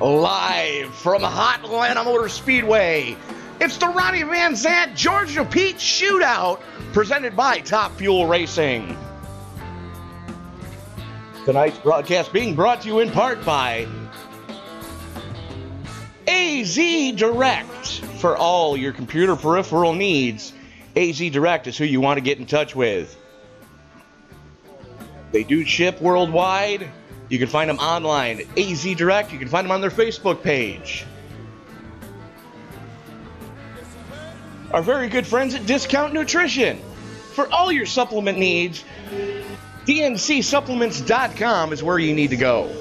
Live from Hot Atlanta Motor Speedway, it's the Ronnie Van Zant Georgia Pete Shootout, presented by Top Fuel Racing. Tonight's broadcast being brought to you in part by AZ Direct. For all your computer peripheral needs, AZ Direct is who you want to get in touch with. They do ship worldwide. You can find them online at AZ Direct. You can find them on their Facebook page. Our very good friends at Discount Nutrition. For all your supplement needs, DNCSupplements.com is where you need to go.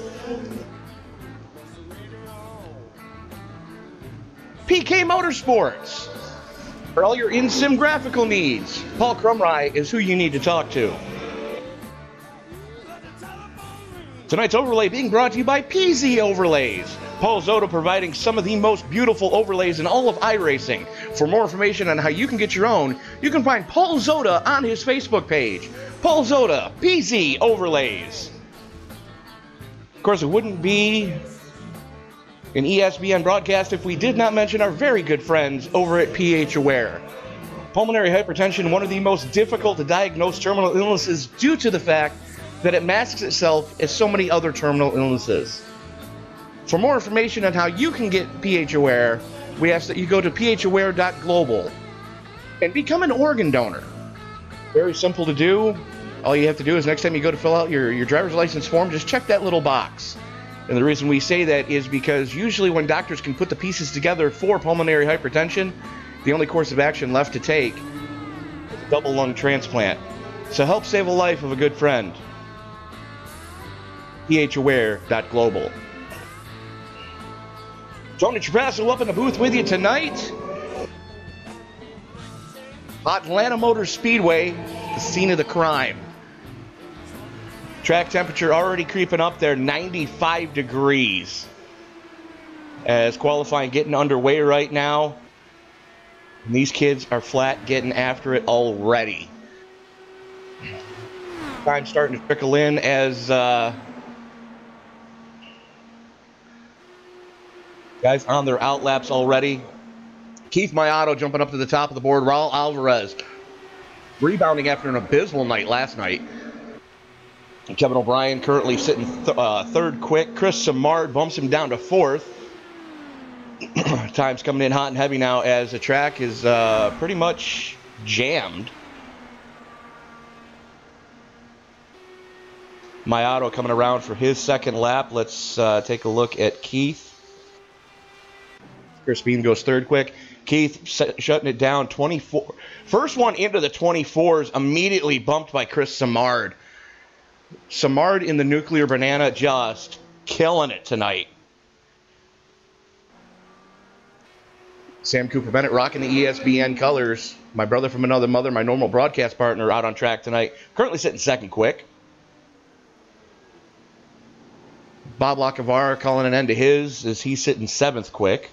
PK Motorsports. For all your in-sim graphical needs, Paul Crumry is who you need to talk to. Tonight's overlay being brought to you by PZ Overlays. Paul Zota providing some of the most beautiful overlays in all of iRacing. For more information on how you can get your own, you can find Paul Zota on his Facebook page. Paul Zota, PZ Overlays. Of course, it wouldn't be an ESPN broadcast if we did not mention our very good friends over at PH Aware. Pulmonary hypertension, one of the most difficult to diagnose terminal illnesses due to the fact that it masks itself as so many other terminal illnesses. For more information on how you can get PH Aware, we ask that you go to phaware.global and become an organ donor. Very simple to do. All you have to do is next time you go to fill out your driver's license form, just check that little box. And the reason we say that is because usually when doctors can put the pieces together for pulmonary hypertension, the only course of action left to take is a double lung transplant. So help save a life of a good friend. phaware.global. Tony Trapasso up in the booth with you tonight. Hot Atlanta Motor Speedway, the scene of the crime. Track temperature already creeping up there, 95 degrees. As qualifying getting underway right now. And these kids are flat getting after it already. Time starting to trickle in as guys on their outlaps already. Keith Mayato jumping up to the top of the board. Raul Alvarez rebounding after an abysmal night last night. And Kevin O'Brien currently sitting third quick. Chris Samard bumps him down to fourth. Time's coming in hot and heavy now as the track is pretty much jammed. Mayato coming around for his second lap. Let's take a look at Keith. Chris Beam goes third quick. Keith shutting it down, 24. First one into the 24s, immediately bumped by Chris Samard. Samard in the Nuclear Banana just killing it tonight. Sam Cooper Bennett rocking the ESPN colors. My brother from another mother, my normal broadcast partner, out on track tonight. Currently sitting second quick. Bob Lacavara calling an end to his as he's sitting seventh quick.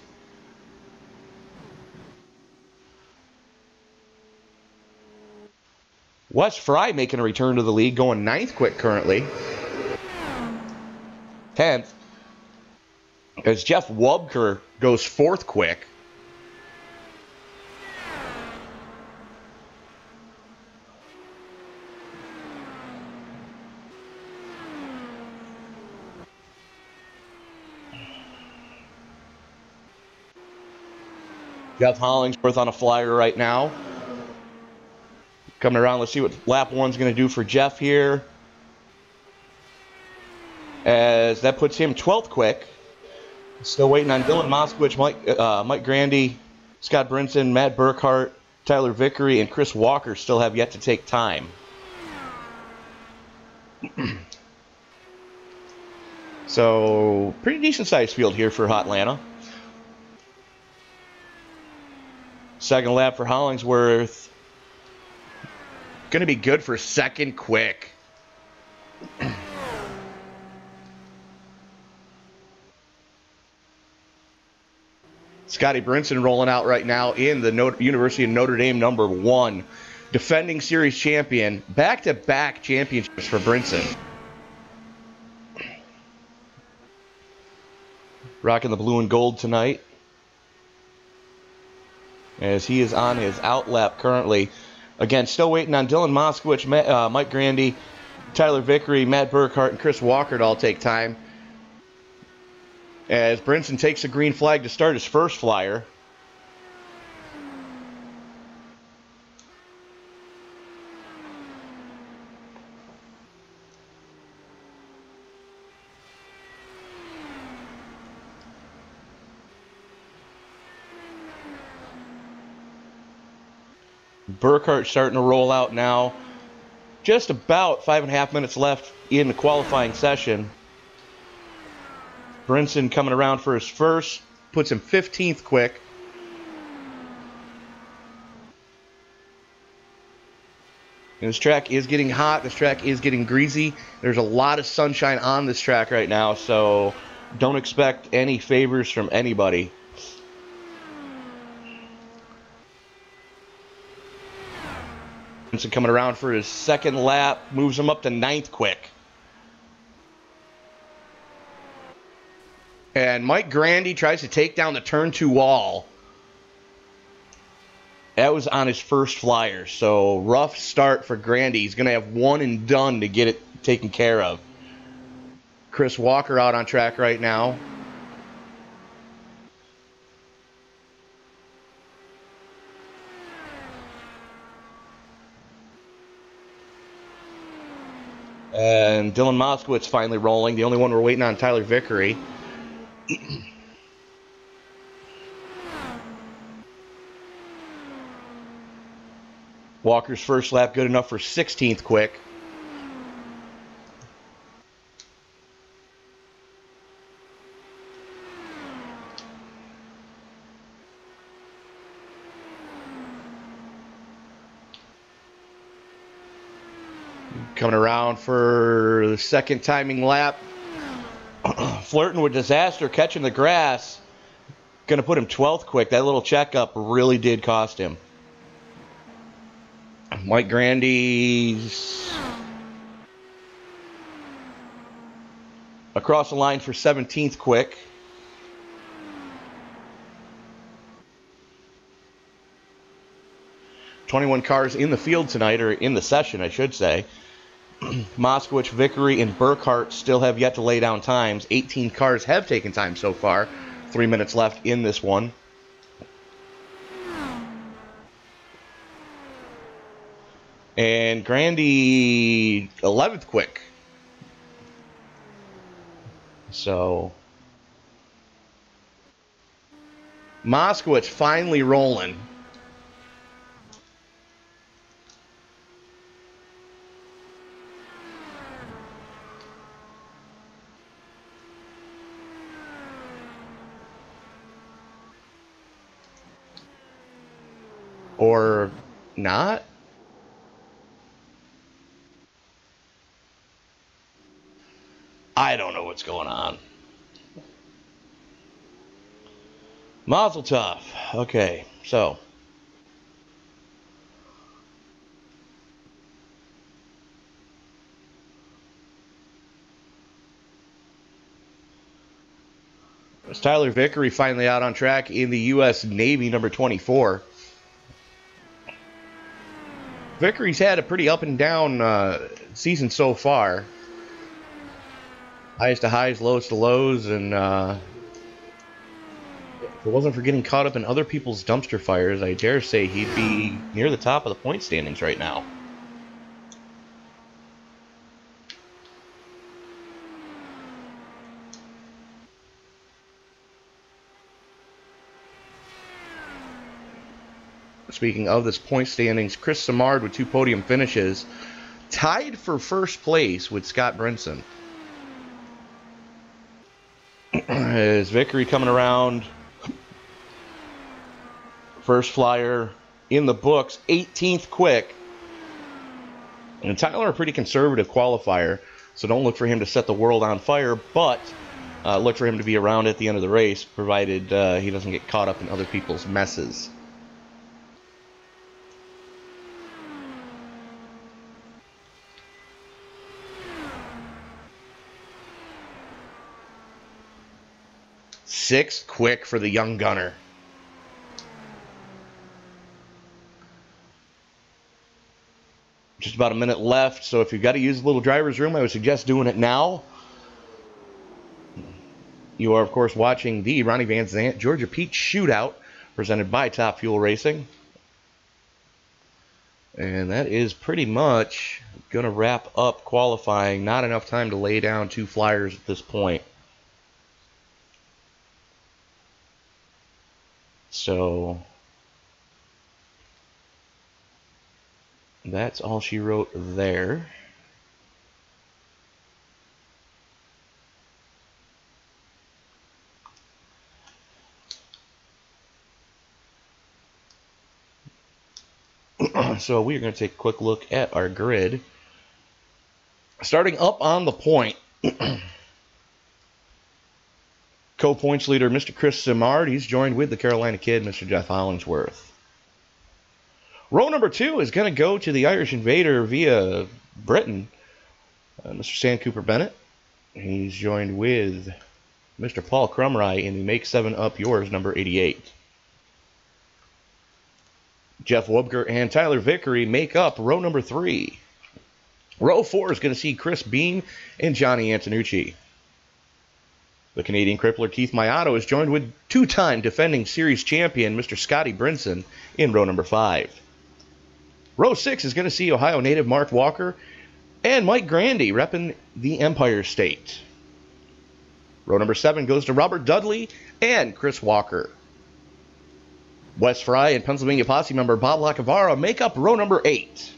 Wes Fry making a return to the league, going ninth quick currently. 10th. As Jeff Wubker goes fourth quick. Jeff Hollingsworth on a flyer right now. Coming around, let's see what lap one's going to do for Jeff here. As that puts him 12th quick. Still waiting on Dylan Moskowitz, Mike Grandy, Scott Brinson, Matt Burkhart, Tyler Vickery, and Chris Walker still have yet to take time. So, pretty decent sized field here for Hot Atlanta. Second lap for Hollingsworth. Going to be good for second quick. Scotty Brinson rolling out right now in the University of Notre Dame #1. Defending series champion. Back-to-back championships for Brinson. rocking the blue and gold tonight, as he is on his outlap currently. Again, still waiting on Dylan Moskowitz, Mike Grandy, Tyler Vickery, Matt Burkhart, and Chris Walker to all take time, as Brinson takes a green flag to start his first flyer. Burkhart starting to roll out now. Just about 5.5 minutes left in the qualifying session. Brinson coming around for his first, puts him 15th quick. And this track is getting hot. This track is getting greasy. There's a lot of sunshine on this track right now, so don't expect any favors from anybody. Brinson coming around for his second lap, moves him up to 9th quick. And Mike Grandy tries to take down the turn 2 wall. That was on his first flyer, so rough start for Grandy. He's going to have one and done to get it taken care of. Chris Walker out on track right now. And Dylan Moskowitz finally rolling. The only one we're waiting on, Tyler Vickery. Walker's first lap good enough for 16th quick. Coming around for the second timing lap. Flirting with disaster, catching the grass. Going to put him 12th quick. That little checkup really did cost him. Mike Grandy's across the line for 17th quick. "21 cars in the field tonight, or in the session, I should say. Moskowitz, Vickery, and Burkhart still have yet to lay down times. 18 cars have taken time so far. 3 minutes left in this one. And Grandy 11th quick. So Moskowitz finally rolling. Or not? I don't know what's going on. Mazel tov. Okay, so it's Tyler Vickery finally out on track in the U.S. Navy number 24. Vickery's had a pretty up and down season so far. Highs to highs, lows to lows, and if it wasn't for getting caught up in other people's dumpster fires, I dare say he'd be near the top of the point standings right now. Speaking of this point standings, Chris Simard with 2 podium finishes, tied for first place with Scott Brinson. Is Vickery coming around? First flyer in the books, 18th quick. And Tyler, a pretty conservative qualifier, so don't look for him to set the world on fire, but look for him to be around at the end of the race, provided he doesn't get caught up in other people's messes. 6th quick for the young gunner. Just about a minute left, so if you've got to use a little driver's room, I would suggest doing it now. You are, of course, watching the Ronnie Van Zant Georgia Peach Shootout, presented by Top Fuel Racing. And that is pretty much going to wrap up qualifying. Not enough time to lay down 2 flyers at this point. So that's all she wrote there. So we are going to take a quick look at our grid. Starting up on the point, co-points leader, Mr. Chris Skynyrd. He's joined with the Carolina Kid, Mr. Jeff Hollingsworth. Row number 2 is going to go to the Irish Invader via Britain, Mr. Sam Cooper Bennett. He's joined with Mr. Paul Crumry in the Make 7 Up Yours, number 88. Jeff Wubker and Tyler Vickery make up row number 3. Row 4 is going to see Chris Beam and Johnny Antonucci. The Canadian crippler Keith Mayato is joined with 2-time defending series champion Mr. Scotty Brinson in row number 5. Row 6 is going to see Ohio native Mark Walker and Mike Grandy repping the Empire State. Row number 7 goes to Robert Dudley and Chris Walker. Wes Fry and Pennsylvania Posse member Bob Lacavara make up row number 8.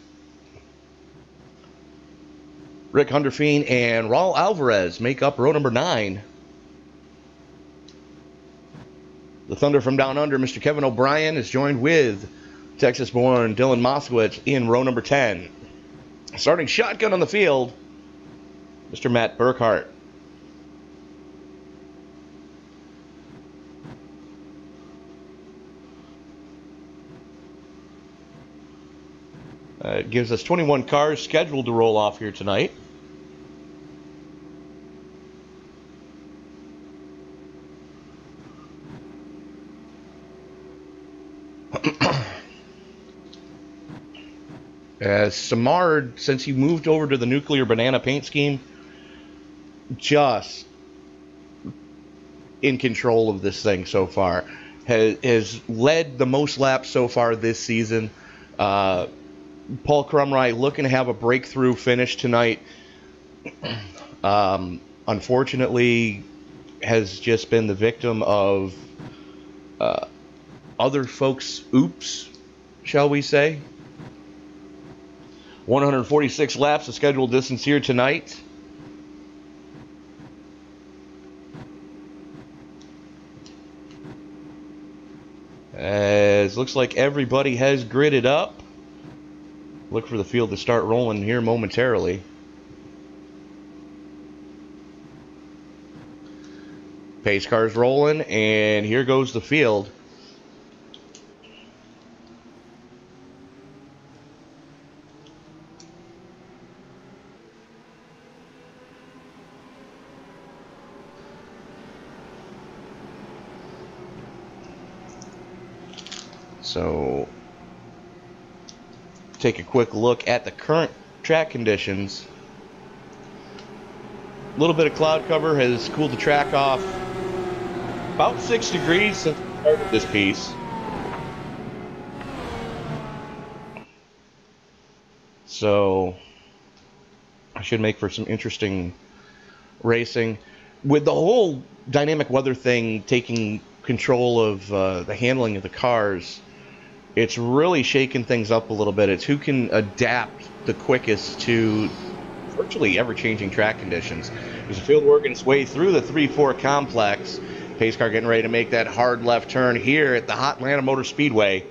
Rick Hunderfeen and Raul Alvarez make up row number 9. The Thunder from Down Under, Mr. Kevin O'Brien, is joined with Texas-born Dylan Moskowitz in row number 10. Starting shotgun on the field, Mr. Matt Burkhart. It gives us 21 cars scheduled to roll off here tonight. As Skynyrd, since he moved over to the nuclear banana paint scheme, just in control of this thing so far. Has led the most laps so far this season. Paul Crumry looking to have a breakthrough finish tonight. Unfortunately, has just been the victim of other folks' oops, shall we say. 146 laps of scheduled distance here tonight. As looks like everybody has gridded up. Look for the field to start rolling here momentarily. Pace cars rolling, and here goes the field. So, take a quick look at the current track conditions. A little bit of cloud cover has cooled the track off about 6 degrees since we started this piece. So, I should make for some interesting racing. With the whole dynamic weather thing taking control of the handling of the cars, it's really shaking things up a little bit. It's who can adapt the quickest to virtually ever-changing track conditions. There's a field working its way through the 3-4 complex. Pace car getting ready to make that hard left turn here at the Hot Atlanta Motor Speedway.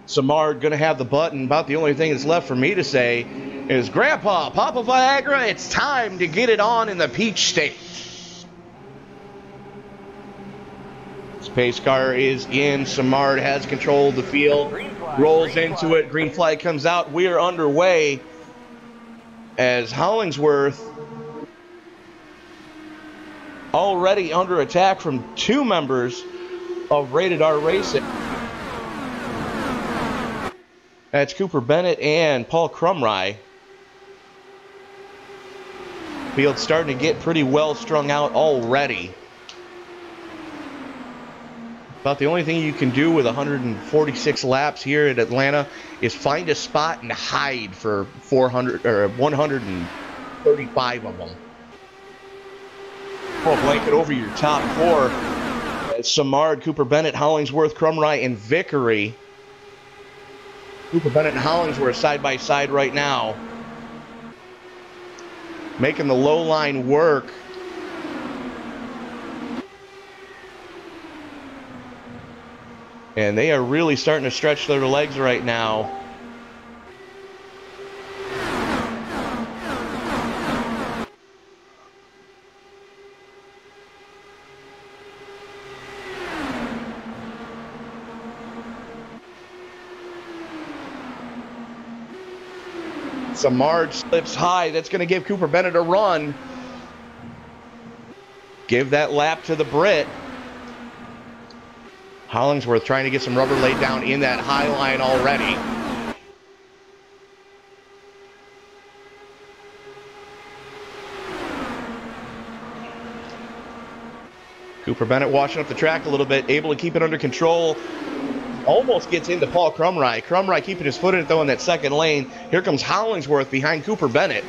Skynyrd going to have the button. About the only thing that's left for me to say is, Grandpa, Papa Viagra, it's time to get it on in the Peach State. Pace car is in. Skynyrd has control of the field. Rolls into it. Green flag comes out. We are underway as Hollingsworth already under attack from two members of Rated R Racing. That's Cooper Bennett and Paul Crumry. Field's starting to get pretty well strung out already. About the only thing you can do with 146 laps here at Atlanta is find a spot and hide for 400 or 135 of them. Pull a blanket over your top four. Skynyrd, Cooper Bennett, Hollingsworth, Crumry, and Vickery. Cooper Bennett and Hollingsworth side by side right now, making the low line work. And they are really starting to stretch their legs right now. Skynyrd slips high. That's going to give Cooper Bennett a run. Give that lap to the Brit. Hollingsworth trying to get some rubber laid down in that high line already. Cooper Bennett washing up the track a little bit, able to keep it under control. Almost gets into Paul Crumry. Crumry keeping his foot in it though in that second lane. Here comes Hollingsworth behind Cooper Bennett.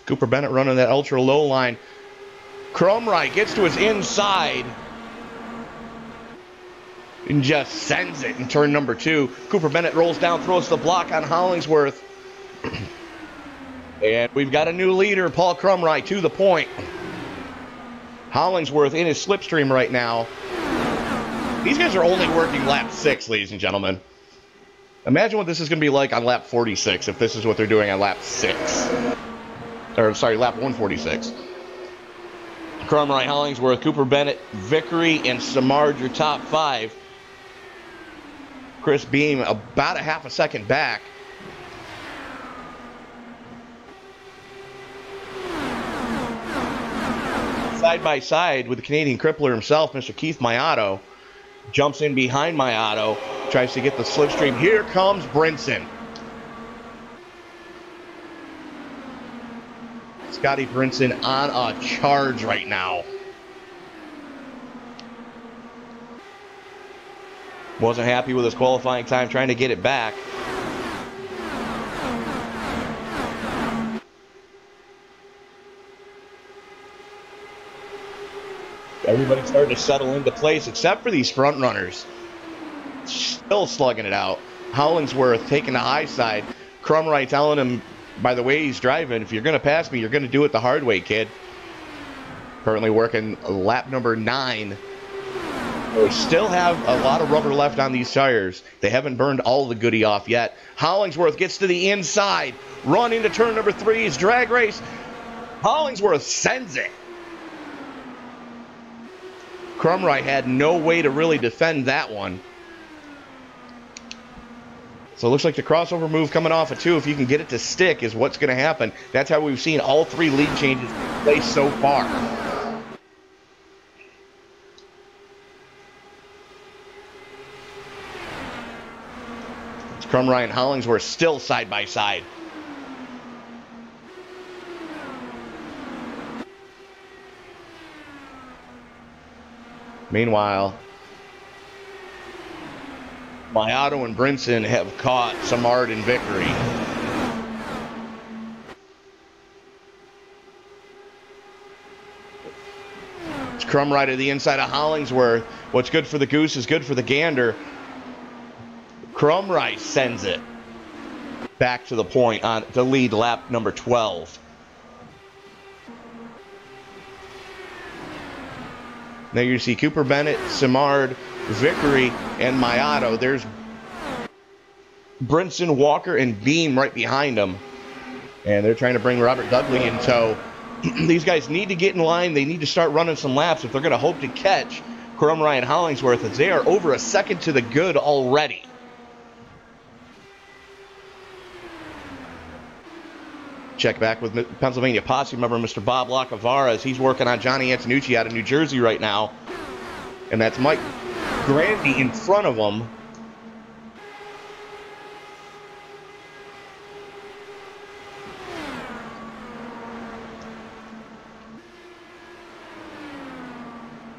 Cooper Bennett running that ultra low line. Crumry gets to his inside and just sends it in turn number 2. Cooper Bennett rolls down, throws the block on Hollingsworth. And we've got a new leader, Paul Crumry, to the point. Hollingsworth in his slipstream right now. These guys are only working lap 6, ladies and gentlemen. Imagine what this is going to be like on lap 46 if this is what they're doing on lap 6. Or, sorry, lap 146. Crumry, Hollingsworth, Cooper Bennett, Vickery, and Skynyrd, your top 5. Chris Beam about a half a second back. Side by side with the Canadian crippler himself, Mr. Keith Mayato. Jumps in behind Mayato, tries to get the slipstream. Here comes Brinson. Scotty Brinson on a charge right now. Wasn't happy with his qualifying time, trying to get it back. Everybody's starting to settle into place except for these front runners. Still slugging it out. Hollingsworth taking the high side. Crumry telling him, by the way he's driving, if you're going to pass me, you're going to do it the hard way, kid. Currently working lap number 9. They still have a lot of rubber left on these tires. They haven't burned all the goodie off yet. Hollingsworth gets to the inside. Run into turn number 3. It's drag race. Hollingsworth sends it. Crumry had no way to really defend that one. So it looks like the crossover move coming off of 2, if you can get it to stick, is what's going to happen. That's how we've seen all 3 lead changes take place so far. It's Crumry and Hollingsworth still side by side. Meanwhile, Mayato and Brinson have caught Skynyrd and Vickery. It's Crumry to the inside of Hollingsworth. What's good for the goose is good for the gander. Crumry sends it back to the point on to lead lap number 12. Now you see Cooper Bennett, Skynyrd, Vickery, and Mayato. There's Brinson, Walker, and Beam right behind them. And they're trying to bring Robert Dudley in tow. These guys need to get in line. They need to start running some laps if they're going to hope to catch Crumry and Hollingsworth, as they are over a second to the good already. Check back with Pennsylvania Posse member Mr. Bob Lacavara as he's working on Johnny Antonucci out of New Jersey right now. And that's Mike Grandy in front of him.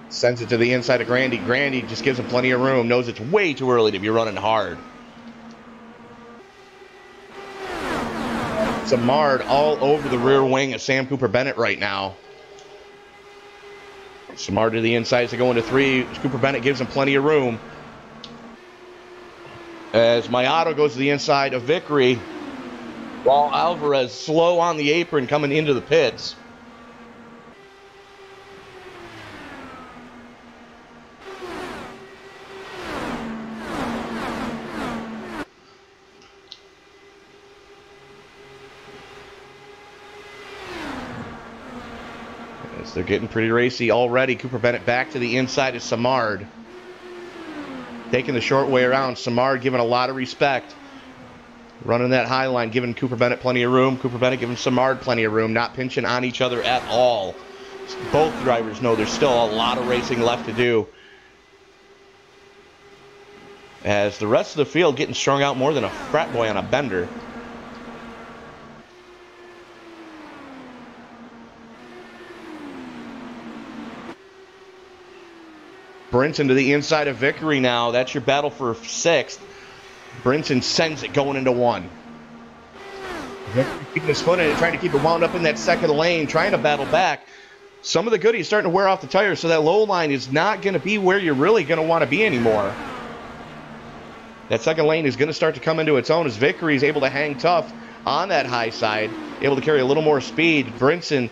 Sends it to the inside of Grandy. Grandy just gives him plenty of room. Knows it's way too early to be running hard. Skynyrd all over the rear wing of Sam Cooper Bennett right now. Skynyrd to the inside to go into 3. Cooper Bennett gives him plenty of room. As Mayato goes to the inside of Vickery, while Alvarez slow on the apron coming into the pits. They're getting pretty racy already. Cooper Bennett back to the inside of Skynyrd. Taking the short way around. Skynyrd giving a lot of respect. Running that high line, giving Cooper Bennett plenty of room. Cooper Bennett giving Skynyrd plenty of room. Not pinching on each other at all. Both drivers know there's still a lot of racing left to do. As the rest of the field getting strung out more than a frat boy on a bender. Brinson to the inside of Vickery now. That's your battle for 6th. Brinson sends it going into 1. Vickery keeping his foot in it, trying to keep it wound up in that second lane, trying to battle back. Some of the goodies starting to wear off the tires, so that low line is not going to be where you're really going to want to be anymore. That second lane is going to start to come into its own as Vickery is able to hang tough on that high side, able to carry a little more speed. Brinson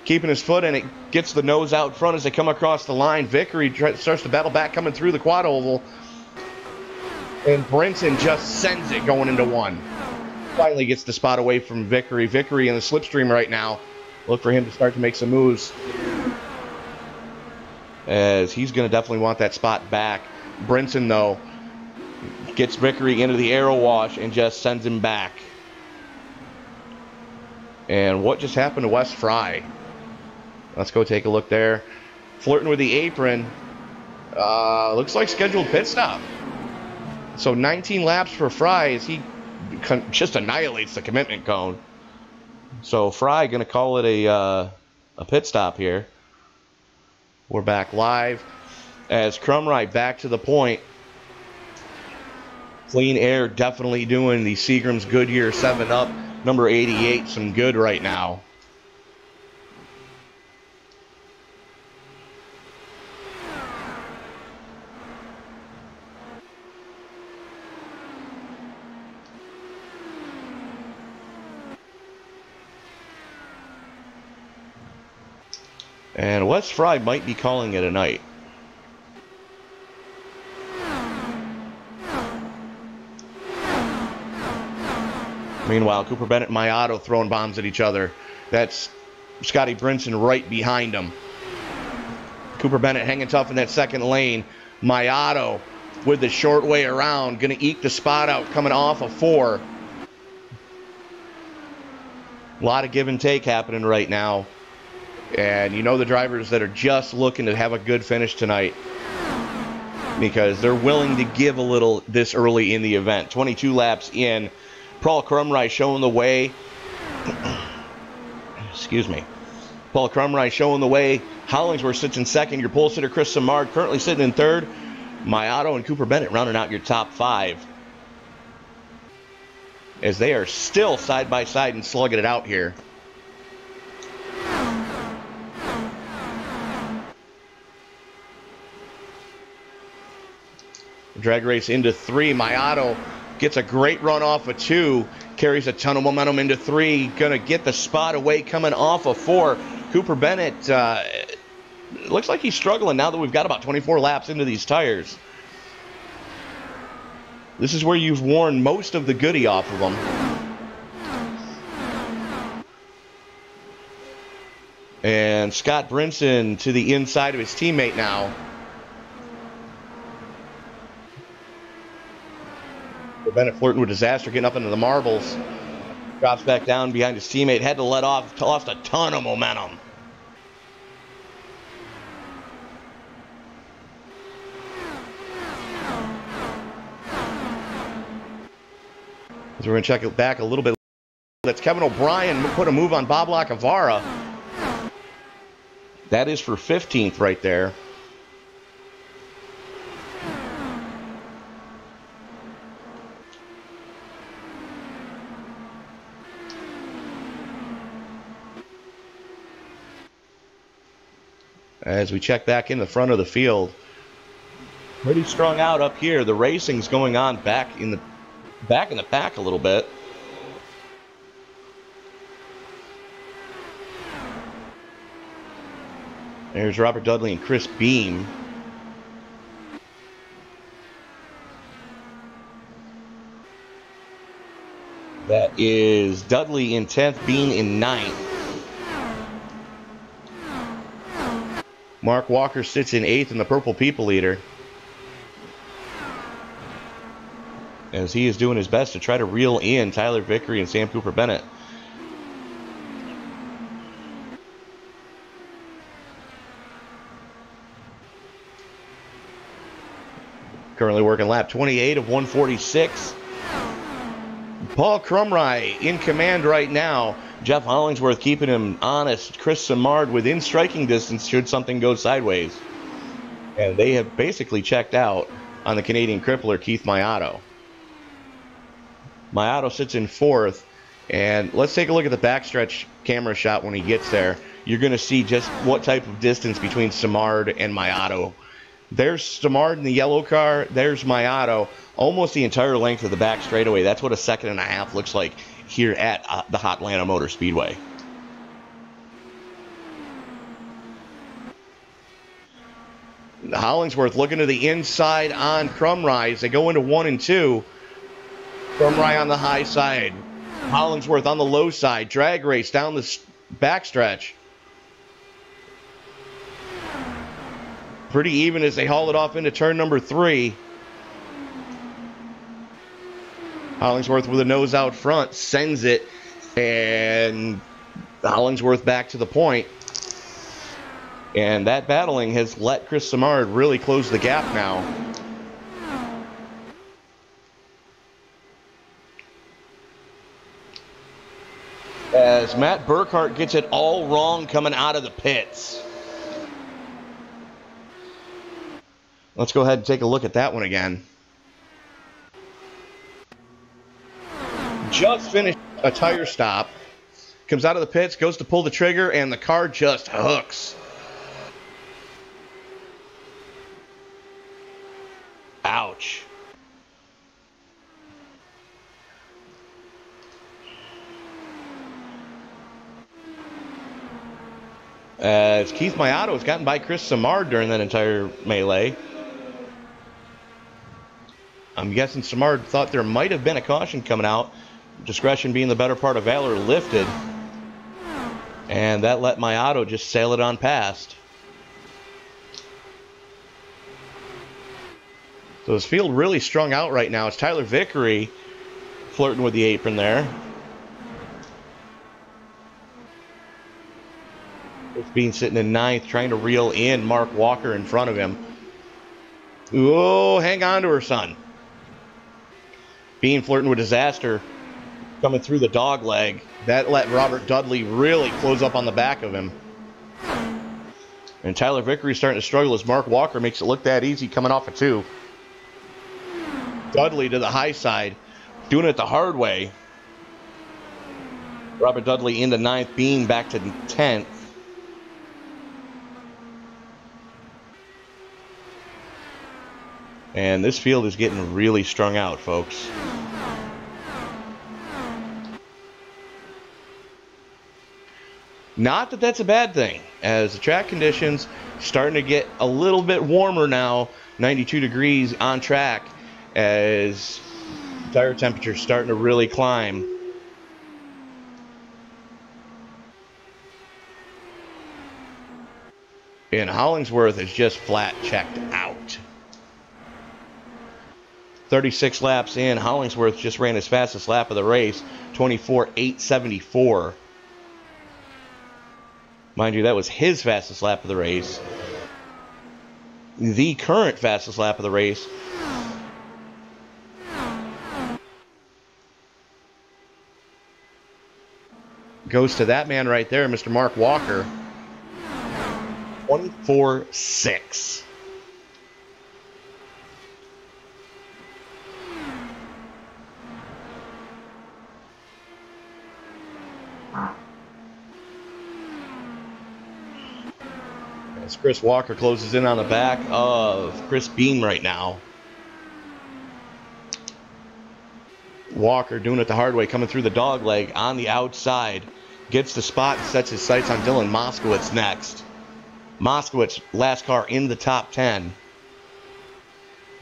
keeping his foot in it, gets the nose out front as they come across the line. Vickery starts to battle back coming through the quad oval. And Brinson just sends it going into 1. Finally gets the spot away from Vickery. Vickery in the slipstream right now. Look for him to start to make some moves, as he's going to definitely want that spot back. Brinson, though, gets Vickery into the aero wash and just sends him back. And what just happened to Wes Fry? Let's go take a look there. Flirting with the apron. Looks like scheduled pit stop. So 19 laps for Fry as he just annihilates the commitment cone. So Fry going to call it a pit stop here. We're back live as Crumride back to the point. Clean Air definitely doing the Seagram's Goodyear 7-Up number 88 some good right now. And Wes Fry might be calling it a night. Meanwhile, Cooper Bennett and Mayato throwing bombs at each other. That's Scotty Brinson right behind him. Cooper Bennett hanging tough in that second lane. Mayato with the short way around, going to eke the spot out coming off of 4. A lot of give and take happening right now. And you know the drivers that are just looking to have a good finish tonight, because they're willing to give a little this early in the event. 22 laps in. Paul Crumrye showing the way. Excuse me. Paul Crumrye showing the way. Hollingsworth sits in second. Your pole sitter Chris Skynyrd currently sitting in third. Mayato and Cooper Bennett rounding out your top 5, as they are still side by side and slugging it out here. Drag race into 3. Mayato gets a great run off of 2. Carries a ton of momentum into 3. Gonna get the spot away coming off of 4. Cooper Bennett looks like he's struggling now that we've got about 24 laps into these tires. This is where you've worn most of the goodie off of them. And Scott Brinson to the inside of his teammate now. Bennett flirting with disaster, getting up into the marbles. Drops back down behind his teammate. Had to let off. Lost a ton of momentum. So we're going to check it back a little bit. That's Kevin O'Brien put a move on Bob Lacavara. That is for 15th right there. As we check back in the front of the field, pretty strung out up here. The racing's going on back in the pack a little bit. There's Robert Dudley and Chris Beam. That is Dudley in 10th, Beam in 9th. Mark Walker sits in 8th in the Purple People Eater, as he is doing his best to try to reel in Tyler Vickery and Sam Cooper Bennett. Currently working lap 28 of 146. Paul Crumry in command right now. Jeff Hollingsworth keeping him honest. Chris Simard within striking distance should something go sideways. And they have basically checked out on the Canadian crippler, Keith Mayato. Mayato sits in 4th. And let's take a look at the backstretch camera shot when he gets there. You're going to see just what type of distance between Simard and Mayato. There's Simard in the yellow car. There's Mayato. Almost the entire length of the back straightaway. That's what a 1.5 seconds looks like here at the Hotlanta Motor Speedway. Hollingsworth looking to the inside on Crumry as they go into 1 and 2. Crumry on the high side. Hollingsworth on the low side. Drag race down the backstretch. Pretty even as they haul it off into turn number 3. Hollingsworth with a nose out front sends it, and Hollingsworth back to the point. And that battling has let Chris Simard really close the gap now. As Matt Burkhart gets it all wrong coming out of the pits. Let's go ahead and take a look at that one again. Just finished a tire stop. Comes out of the pits, goes to pull the trigger, and the car just hooks. Ouch. As Keith Mayato has gotten by Chris Simard during that entire melee. I'm guessing Simard thought there might have been a caution coming out. Discretion being the better part of valor lifted. And that let Mayato just sail it on past. So his field really strung out right now. It's Tyler Vickery flirting with the apron there. It's Bean sitting in 9th, trying to reel in Mark Walker in front of him. Oh, hang on to her, son. Bean flirting with disaster, coming through the dog leg. That let Robert Dudley really close up on the back of him. And Tyler Vickery starting to struggle as Mark Walker makes it look that easy coming off of 2. Dudley to the high side, doing it the hard way. Robert Dudley into 9th, Bean back to 10th. And this field is getting really strung out, folks. Not that that's a bad thing, as the track conditions starting to get a little bit warmer now, 92 degrees on track, as tire temperatures starting to really climb. And Hollingsworth is just flat checked out. 36 laps in, Hollingsworth just ran his fastest lap of the race. 24.874. Mind you, that was his fastest lap of the race. The current fastest lap of the race goes to that man right there, Mr. Mark Walker. 24.6. As Chris Walker closes in on the back of Chris Beam right now. Walker doing it the hard way, coming through the dog leg on the outside. Gets the spot and sets his sights on Dylan Moskowitz next. Moskowitz, last car in the top 10.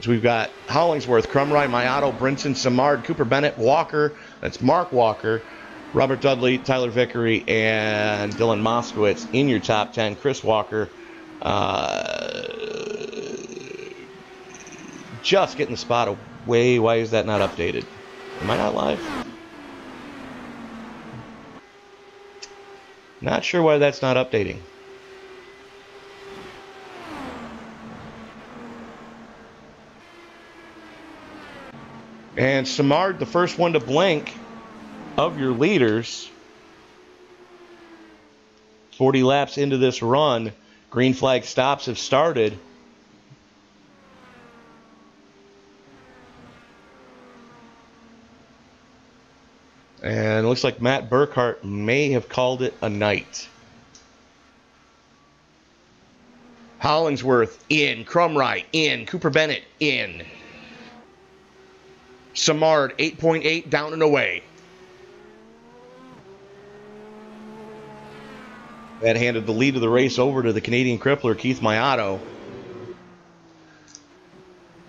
So we've got Hollingsworth, Crumry, Mayato, Brinson, Samard, Cooper Bennett, Walker. That's Mark Walker, Robert Dudley, Tyler Vickery, and Dylan Moskowitz in your top 10. Chris Walker just getting the spot away. Why is that not updated? Am I not live? Not sure why that's not updating. And Samard, the first one to blink of your leaders. 40 laps into this run. Green flag stops have started. And it looks like Matt Burkhart may have called it a night. Hollingsworth in. Crumry in. Cooper Bennett in. Samard 8.8 down and away. That handed the lead of the race over to the Canadian crippler, Keith Mayato.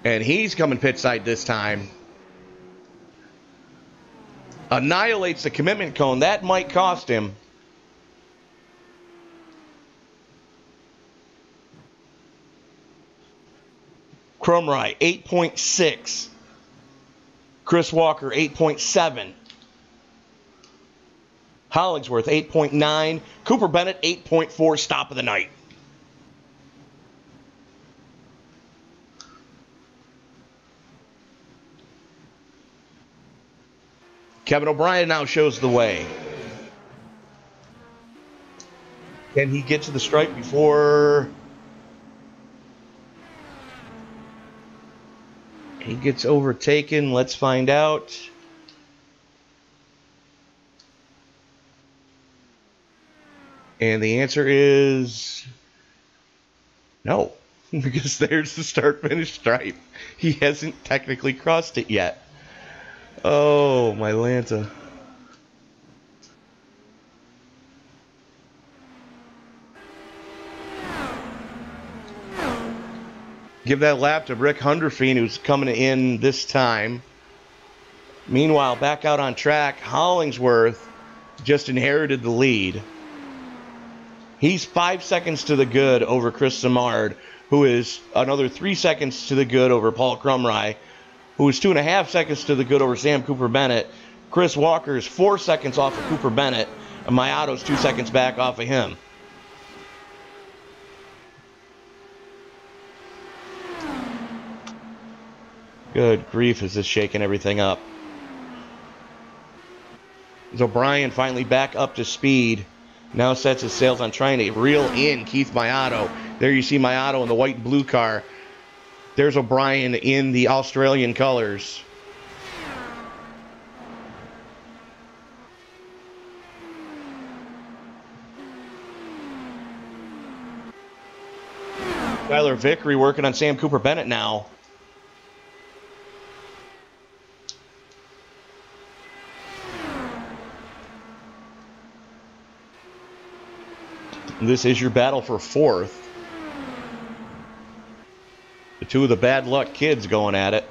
And he's coming pit side this time. Annihilates the commitment cone. That might cost him. Crumry 8.6. Chris Walker 8.7. Hollingsworth 8.9. Cooper Bennett 8.4. Stop of the night. Kevin O'Brien now shows the way. Can he get to the stripe before he gets overtaken? Let's find out. And the answer is no, because there's the start-finish stripe. He hasn't technically crossed it yet. Oh, my Lanta. Give that lap to Rick Hunderfeen, who's coming in this time. Meanwhile, back out on track, Hollingsworth just inherited the lead. He's 5 seconds to the good over Chris Samard, who is another 3 seconds to the good over Paul Crumry, who is 2.5 seconds to the good over Sam Cooper Bennett. Chris Walker is 4 seconds off of Cooper Bennett, and Mayato's 2 seconds back off of him. Good grief, is this shaking everything up. As O'Brien finally back up to speed, now sets his sails on trying to reel in Keith Mayato. There you see Mayato in the white and blue car. There's O'Brien in the Australian colors. Tyler Vickery working on Sam Cooper Bennett now. This is your battle for fourth. The two of the bad luck kids going at it.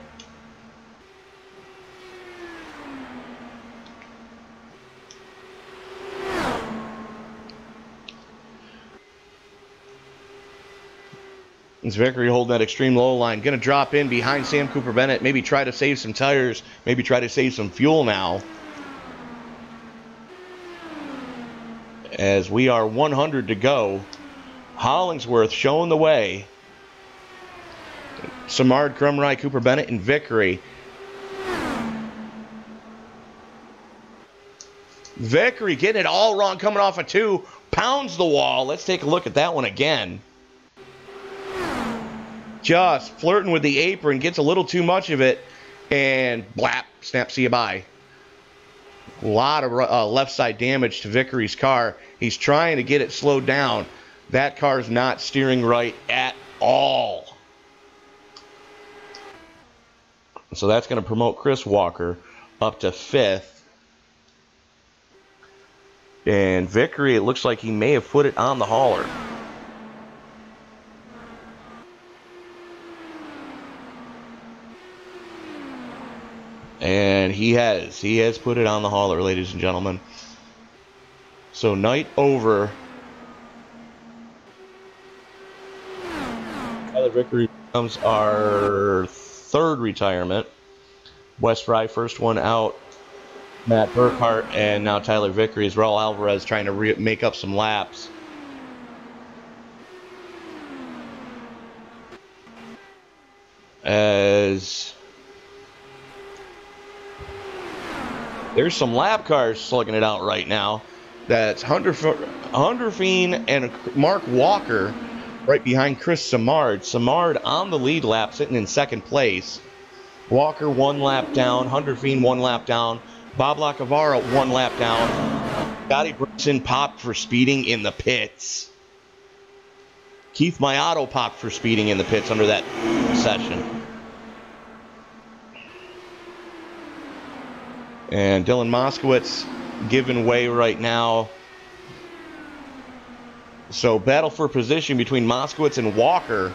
It's Vickery holding that extreme low line. Going to drop in behind Sam Cooper Bennett. Maybe try to save some tires. Maybe try to save some fuel now. as we are 100 to go. Hollingsworth showing the way. Samard, Crumry, Cooper Bennett, and Vickery. Vickery getting it all wrong, coming off a 2. Pounds the wall. Let's take a look at that one again. Just flirting with the apron, gets a little too much of it, and blap, snap, see you bye. A lot of left side damage to Vickery's car. He's trying to get it slowed down. That car's not steering right at all. So that's going to promote Chris Walker up to 5th. And Vickery, it looks like he may have put it on the hauler. And he has put it on the hauler, ladies and gentlemen. So night over. Tyler Vickery becomes our 3rd retirement. West Fry, first one out. Matt Burkhart, and now Tyler Vickery as Raul Alvarez trying to make up some laps. As there's some lap cars slugging it out right now. That's Hunter Fiend and Mark Walker right behind Chris Samard. Samard on the lead lap, sitting in 2nd place. Walker 1 lap down. Hunter Fiend 1 lap down. Bob Lacavara 1 lap down. Scotty Brinson popped for speeding in the pits. Keith Mayato popped for speeding in the pits under that session. And Dylan Moskowitz giving way right now. So battle for position between Moskowitz and Walker.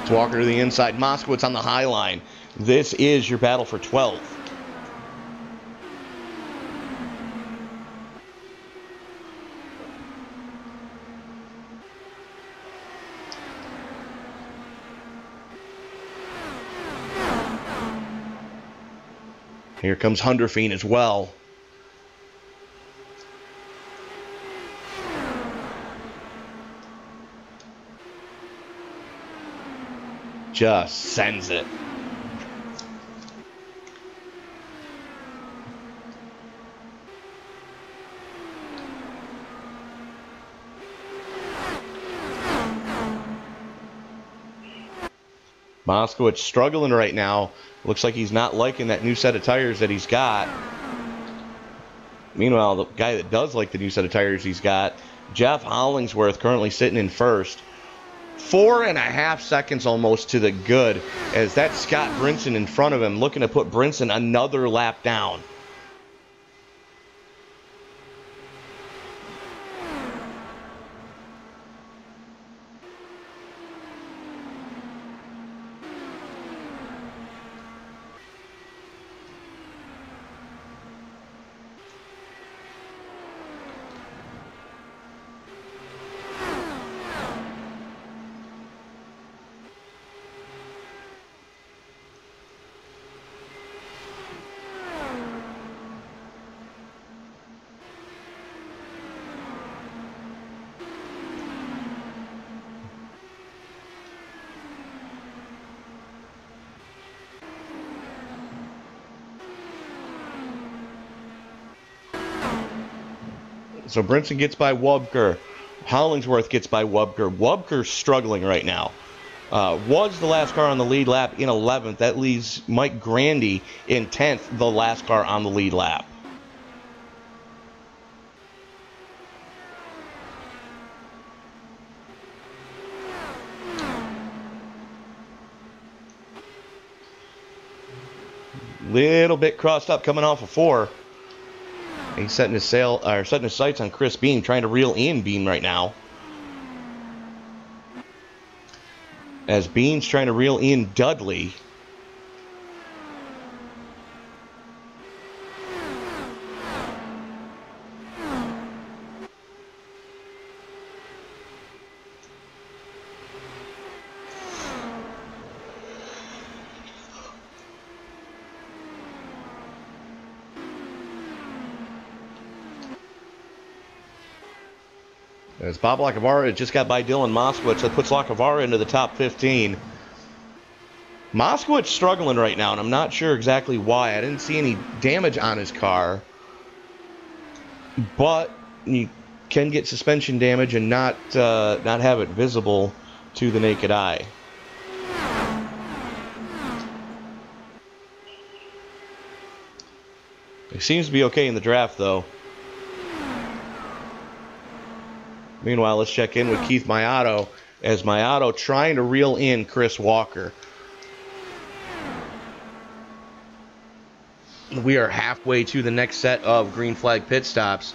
Walker to the inside. Moskowitz on the high line. This is your battle for 12th. Here comes Hunter Fiend as well. Just sends it. Moskowitz struggling right now. Looks like he's not liking that new set of tires that he's got. Meanwhile, the guy that does like the new set of tires he's got, Jeff Hollingsworth, currently sitting in 1st. 4.5 seconds almost to the good, as that's Scott Brinson in front of him, looking to put Brinson another lap down. So Brinson gets by Wubker. Hollingsworth gets by Wubker. Wubker's struggling right now. Was the last car on the lead lap in 11th. That leaves Mike Grandy in 10th, the last car on the lead lap. Little bit crossed up coming off of 4. He's setting his sights on Chris Beam, trying to reel in Beam right now. As Beam's trying to reel in Dudley. As Bob Lacavara just got by Dylan Moskowitz, that puts Lacavara into the top 15. Moskowitz struggling right now, and I'm not sure exactly why. I didn't see any damage on his car, but you can get suspension damage and not have it visible to the naked eye. He seems to be okay in the draft, though. Meanwhile, let's check in with Keith Mayato, as Mayato trying to reel in Chris Walker. We are halfway to the next set of green flag pit stops.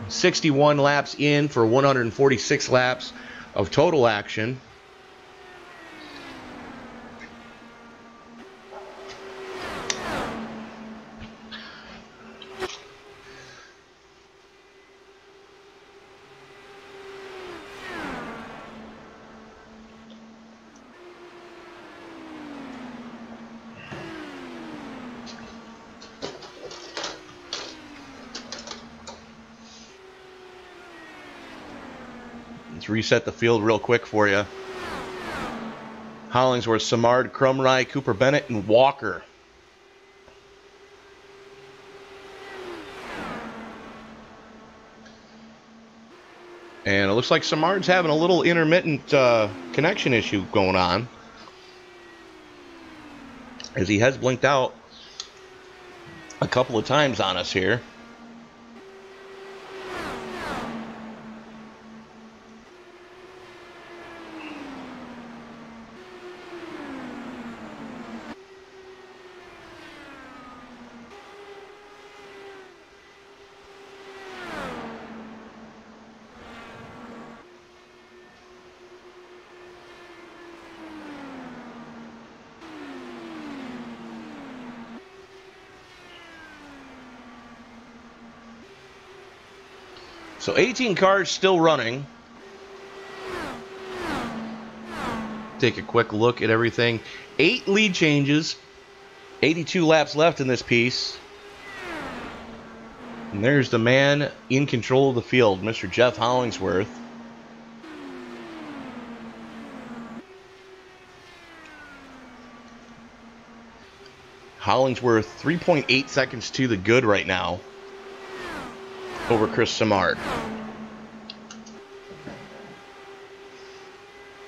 61 laps in for 146 laps of total action. Let's reset the field real quick for you. Hollingsworth, Skynyrd, Crumry, Cooper Bennett, and Walker. And it looks like Skynyrd having a little intermittent connection issue going on, as he has blinked out a couple of times on us here. So 18 cars still running. Take a quick look at everything. 8 lead changes. 82 laps left in this piece. And there's the man in control of the field, Mr. Jeff Hollingsworth. Hollingsworth 3.8 seconds to the good right now over Chris Skynyrd.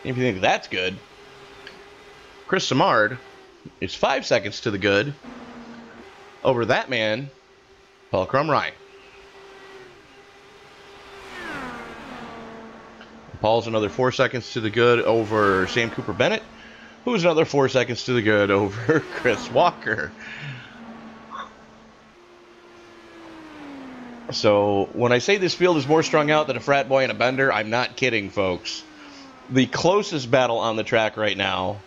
If you think that's good, Chris Skynyrd is 5 seconds to the good over that man, Paul Crumry. Paul's another 4 seconds to the good over Sam Cooper Bennett, who's another 4 seconds to the good over Chris Walker. So when I say this field is more strung out than a frat boy and a bender, I'm not kidding, folks. The closest battle on the track right now,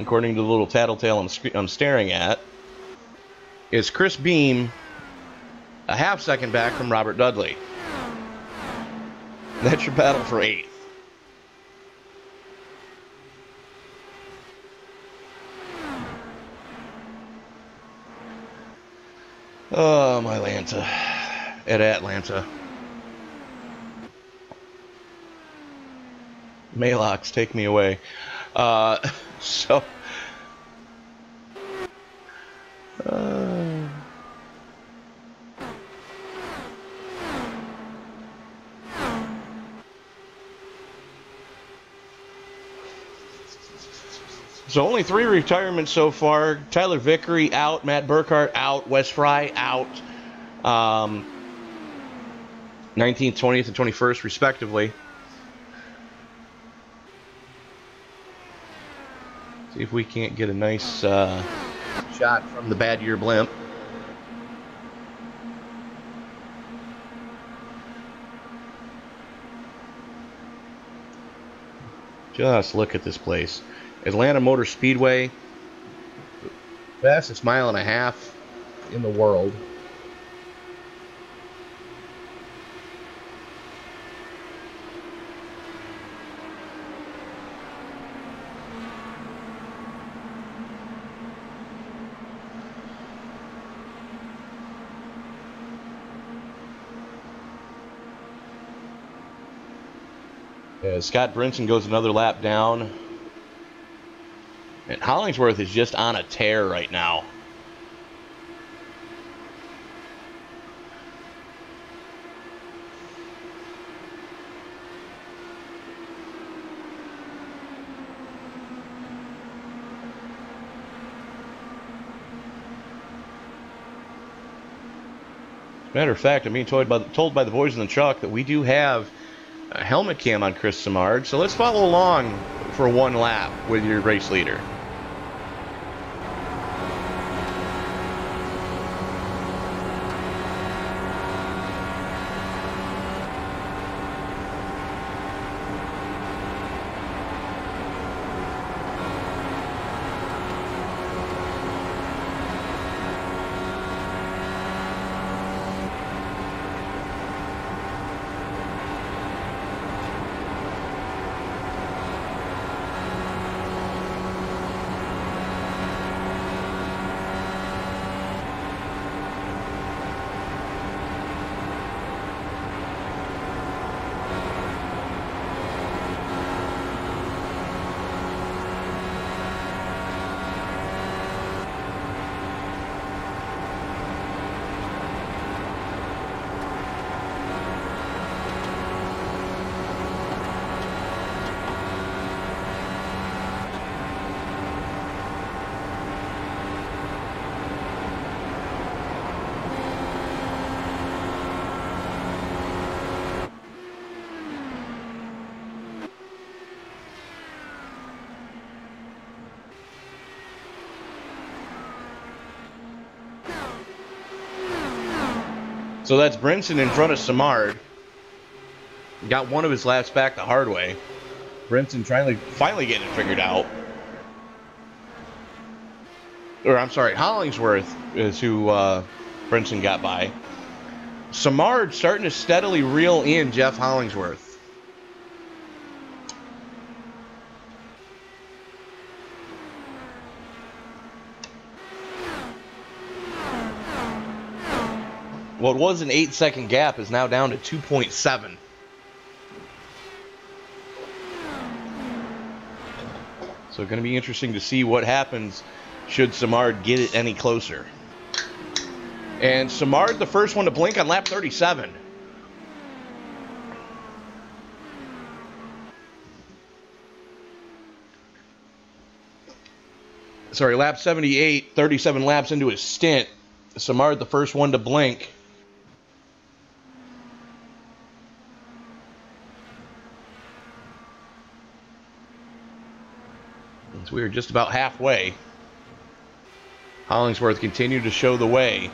according to the little tattletale I'm staring at, is Chris Beam, a half second back from Robert Dudley. That's your battle for 8th. Oh, my Atlanta. At Atlanta. Malox, take me away. So only 3 retirements so far. Tyler Vickery out, Matt Burkhart out, Wes Fry out. 19th, 20th, and 21st, respectively. See if we can't get a nice shot from the Bad Year blimp. Just look at this place. Atlanta Motor Speedway, fastest 1.5 miles in the world. Scott Brinson goes another lap down. And Hollingsworth is just on a tear right now. Matter of fact, I'm being told by the boys in the truck that we do have a helmet cam on Chris Skynyrd, so let's follow along for one lap with your race leader. So that's Brinson in front of Skynyrd. Got one of his laps back the hard way. Brinson finally getting it figured out. Or I'm sorry, Hollingsworth is who Brinson got by. Skynyrd starting to steadily reel in Jeff Hollingsworth. What was an 8-second gap is now down to 2.7. So going to be interesting to see what happens should Skynyrd get it any closer. And Skynyrd, the first one to blink on lap 37. Sorry, lap 78, 37 laps into his stint. Skynyrd, the first one to blink. So we are just about halfway. Hollingsworth continued to show the way.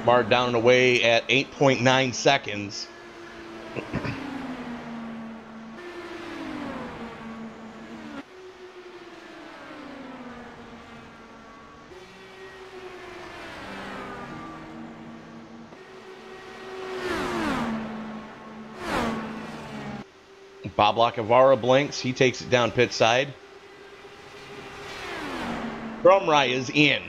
Skynyrd down and away at 8.9 seconds. Bob Lacavara blinks. He takes it down pit side. Crumry is in.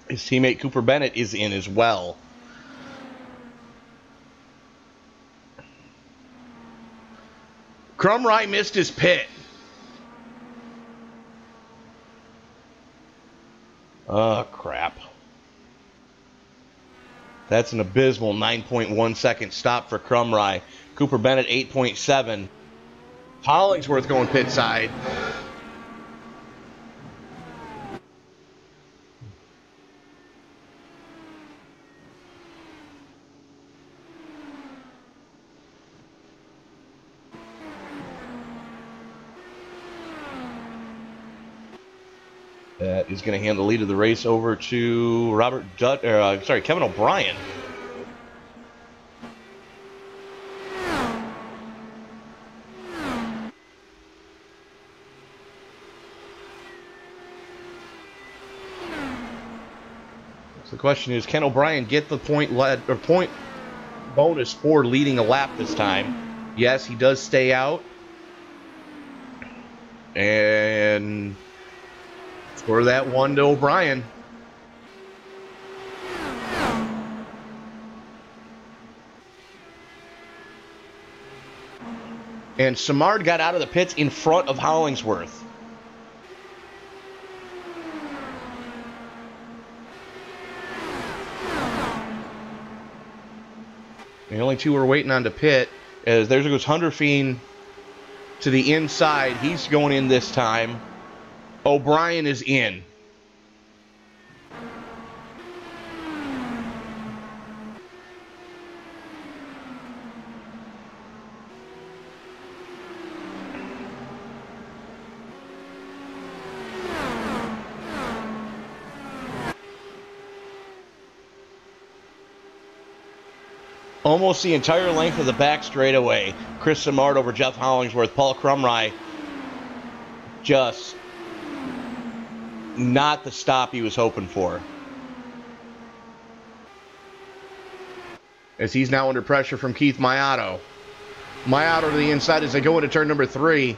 His teammate Cooper Bennett is in as well. Crumry missed his pit. Oh, crap. That's an abysmal 9.1 second stop for Crumry. Cooper Bennett 8.7. Hollingsworth going pit side. That is going to hand the lead of the race over to Kevin O'Brien. The question is, can O'Brien get the point bonus for leading a lap this time? Yes, he does stay out. And for that one to O'Brien. And Skynyrd got out of the pits in front of Hollingsworth. The only two we're waiting on to pit is there goes Hunderfeen to the inside. He's going in this time. O'Brien is in. Almost the entire length of the back straightaway. Chris Skynyrd over Jeff Hollingsworth. Paul Crumry just not the stop he was hoping for. As he's now under pressure from Keith Maiato. Maiato to the inside as they go into turn number 3.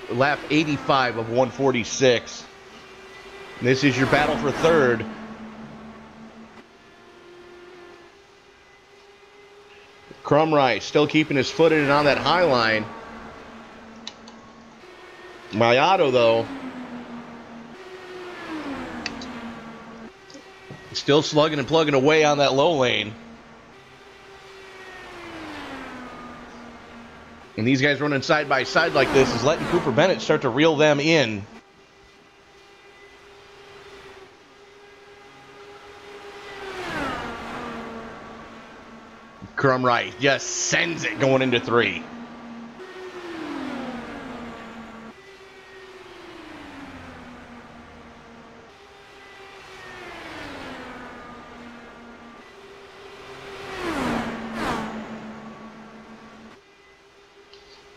Lap 85 of 146. This is your battle for third. Crumry still keeping his foot in and on that high line. Maiato, though, still slugging and plugging away on that low lane. And these guys running side by side like this is letting Cooper Bennett start to reel them in. Crumry just sends it going into 3.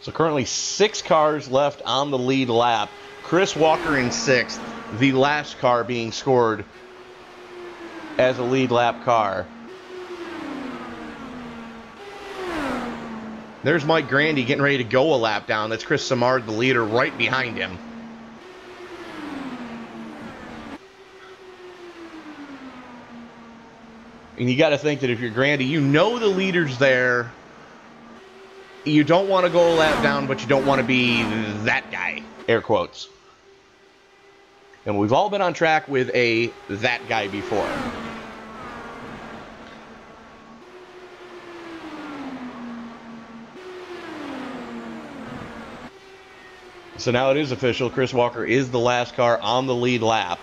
So currently 6 cars left on the lead lap. Chris Walker in 6th, the last car being scored as a lead lap car. There's Mike Grandy getting ready to go a lap down. That's Chris Skynyrd, the leader, right behind him. And you got to think that if you're Grandy, you know the leader's there. You don't want to go a lap down, but you don't want to be that guy. Air quotes. And we've all been on track with a that guy before. So now it is official. Chris Walker is the last car on the lead lap.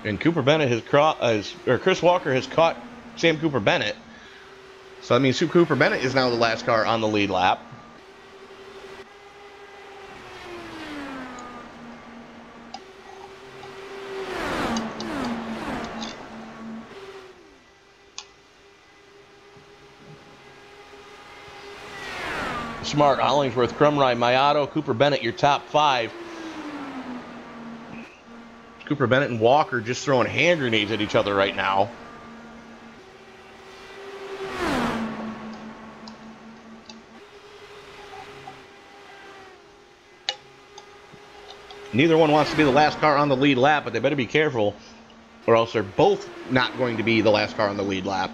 And Cooper Bennett Chris Walker has caught Sam Cooper Bennett. So that means Cooper Bennett is now the last car on the lead lap. Smart, Hollingsworth, Crumry, Maiato, Cooper Bennett, your top 5. Cooper Bennett and Walker just throwing hand grenades at each other right now. Neither one wants to be the last car on the lead lap, but they better be careful, or else they're both not going to be the last car on the lead lap.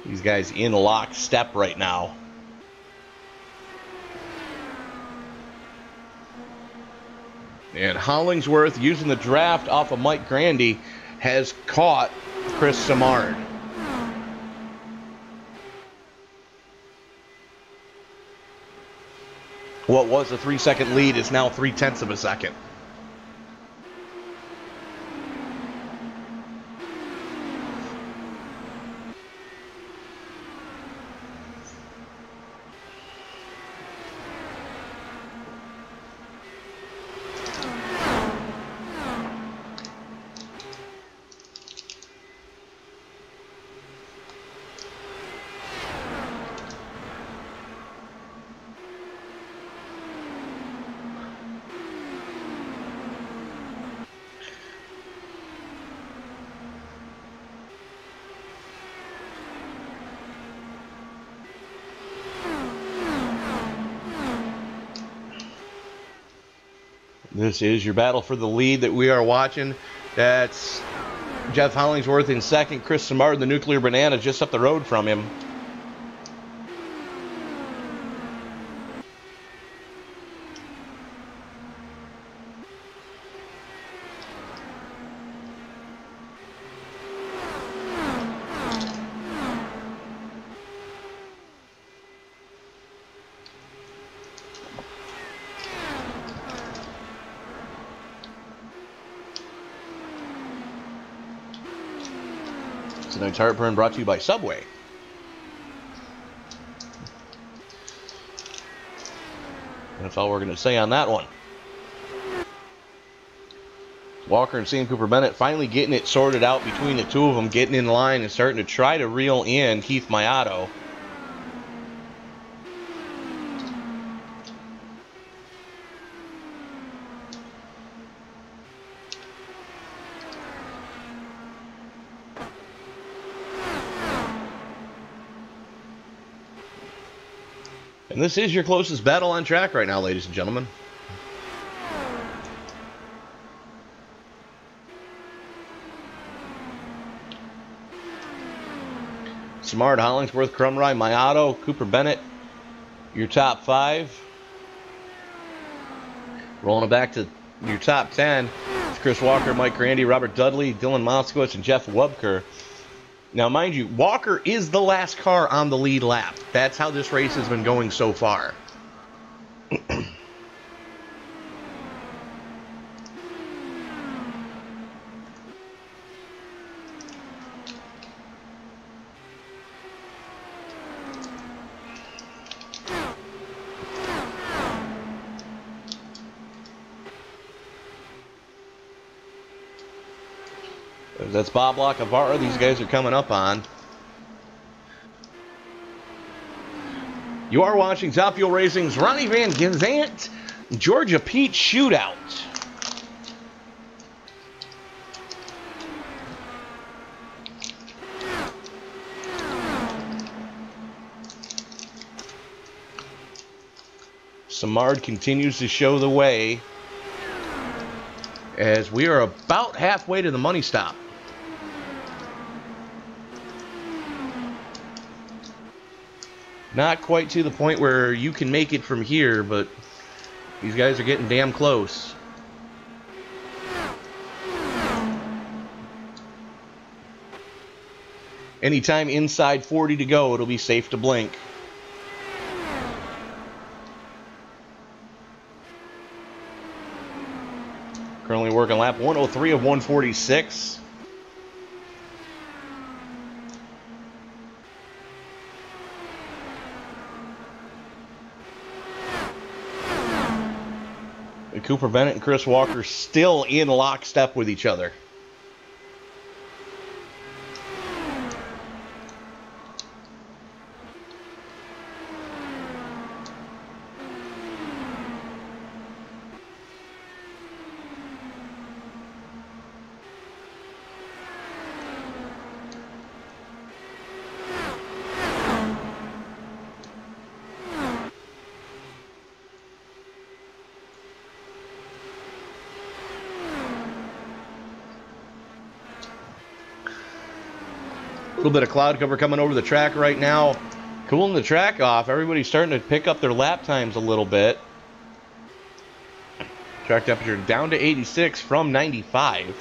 These guys in lockstep right now. And Hollingsworth, using the draft off of Mike Grandy, has caught Chris Skynyrd. What was a 3-second lead is now 0.3 of a second. This is your battle for the lead that we are watching. That's Jeff Hollingsworth in second, Chris Skynyrd, the Nuclear Banana, just up the road from him. Tonight's Heartburn brought to you by Subway. That's all we're going to say on that one. Walker and Sam Cooper Bennett finally getting it sorted out between the two of them, getting in line and starting to try to reel in Keith Mayato. And this is your closest battle on track right now, ladies and gentlemen. Skynyrd, Hollingsworth, Crumry, Mayato, Cooper Bennett, your top 5. Rolling it back to your top 10. It's Chris Walker, Mike Grandy, Robert Dudley, Dylan Moskowitz, and Jeff Wubker. Now, mind you, Walker is the last car on the lead lap. That's how this race has been going so far. That's Bob Lacavara. These guys are coming up on. You are watching Top Fuel Racing's Ronnie Van Zant, Georgia Pete Shootout. Skynyrd continues to show the way as we are about halfway to the money stop. Not quite to the point where you can make it from here, but these guys are getting damn close. Anytime inside 40 to go, it'll be safe to blink. Currently working lap 103 of 146. Cooper Bennett and Chris Walker still in lockstep with each other. A little bit of cloud cover coming over the track right now, cooling the track off. Everybody's starting to pick up their lap times a little bit. Trying Track temperature down to 86 from 95.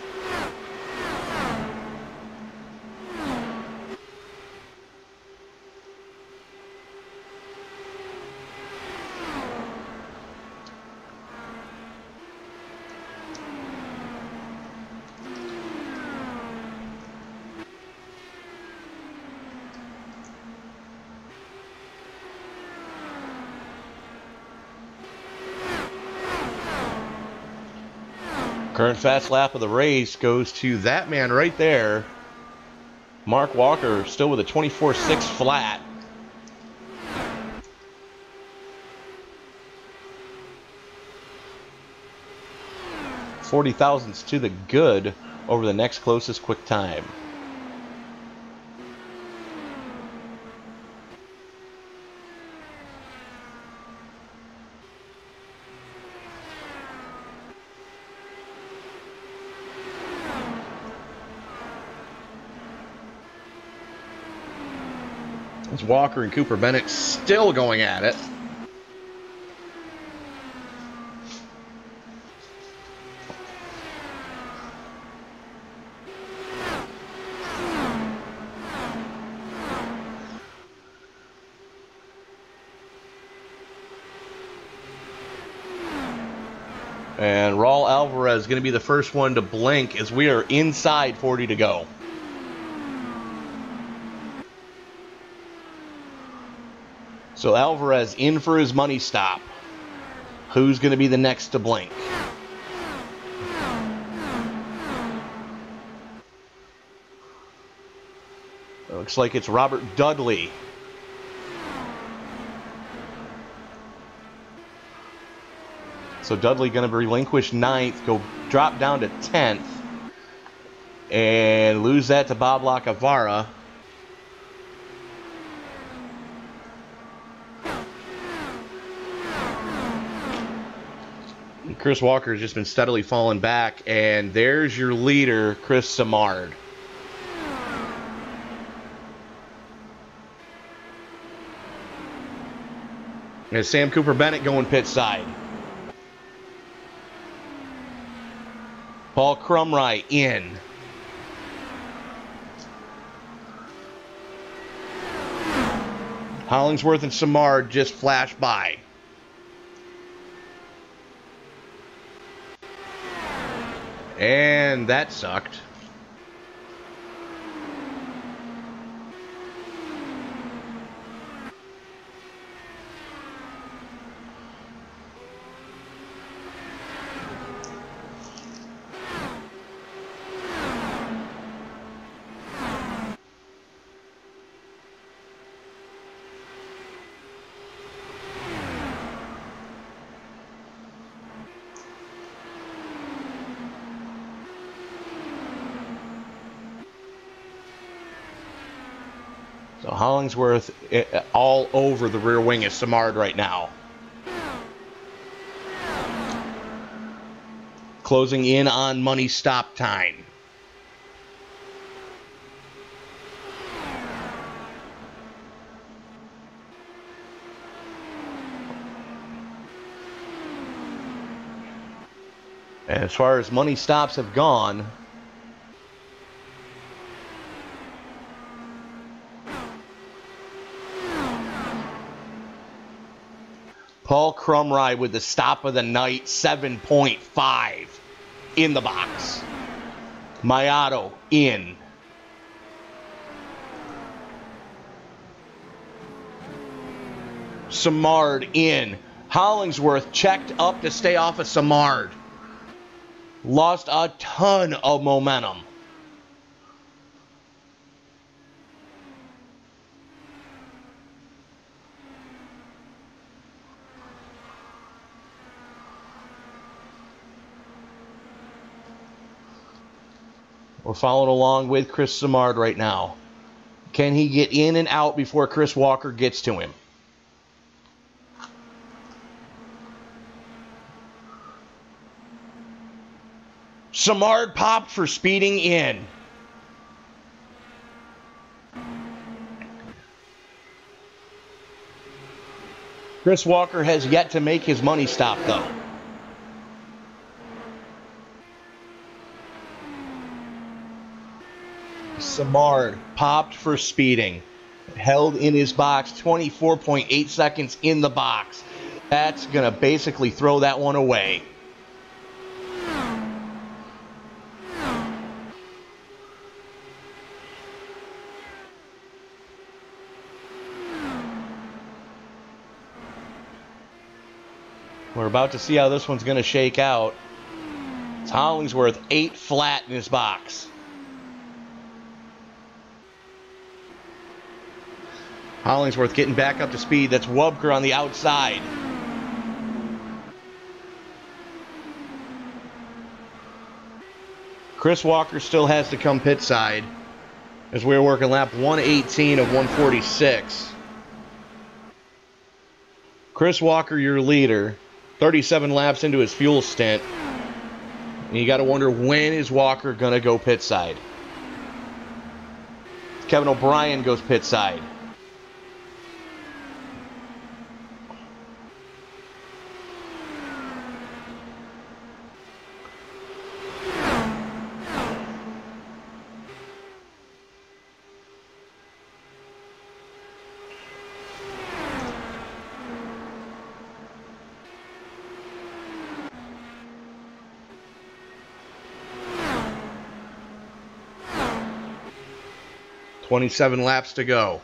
Current fast lap of the race goes to that man right there. Mark Walker still with a 24.6 flat. $40,000s to the good over the next closest quick time. It's Walker and Cooper Bennett still going at it. And Raul Alvarez is going to be the first one to blink as we are inside 40 to go. So Alvarez in for his money stop. Who's going to be the next to blink? Looks like it's Robert Dudley. So Dudley going to relinquish 9th, drop down to 10th, and lose that to Bob Lacavara. Chris Walker has just been steadily falling back, and there's your leader, Chris Skynyrd. And Sam Cooper Bennett going pit side. Paul Crumry in. Hollingsworth and Skynyrd just flashed by. And that sucked. So Hollingsworth all over the rear wing of Skynyrd right now. Closing in on money stop time. And as far as money stops have gone, Paul Crumry with the stop of the night, 7.5 in the box. Mayato in. Skynyrd in. Hollingsworth checked up to stay off of Skynyrd. Lost a ton of momentum. We're following along with Chris Skynyrd right now. Can he get in and out before Chris Walker gets to him? Skynyrd popped for speeding in. Chris Walker has yet to make his money stop, though. Skynyrd popped for speeding. Held in his box, 24.8 seconds in the box. That's going to basically throw that one away. We're about to see how this one's going to shake out. It's Hollingsworth 8 flat in his box. Hollingsworth getting back up to speed. That's Wubker on the outside. Chris Walker still has to come pit side as we're working lap 118 of 146. Chris Walker, your leader, 37 laps into his fuel stint. And you got to wonder, when is Walker going to go pit side? Kevin O'Brien goes pit side. .27 laps to go.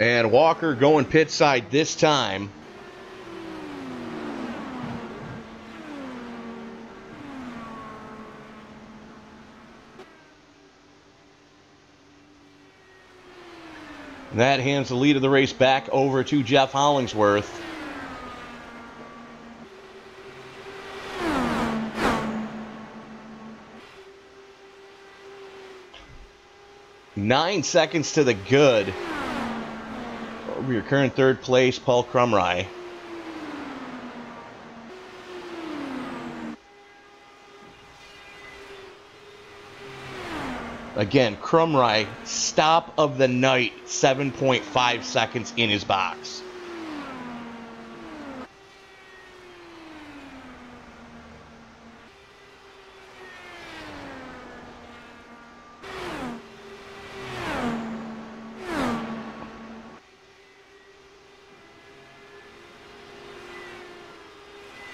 And Walker going pit side this time. And that hands the lead of the race back over to Jeff Hollingsworth. Nine seconds to the good over your current third place, Paul Crumry. Again, Crumry, stop of the night, 7.5 seconds in his box.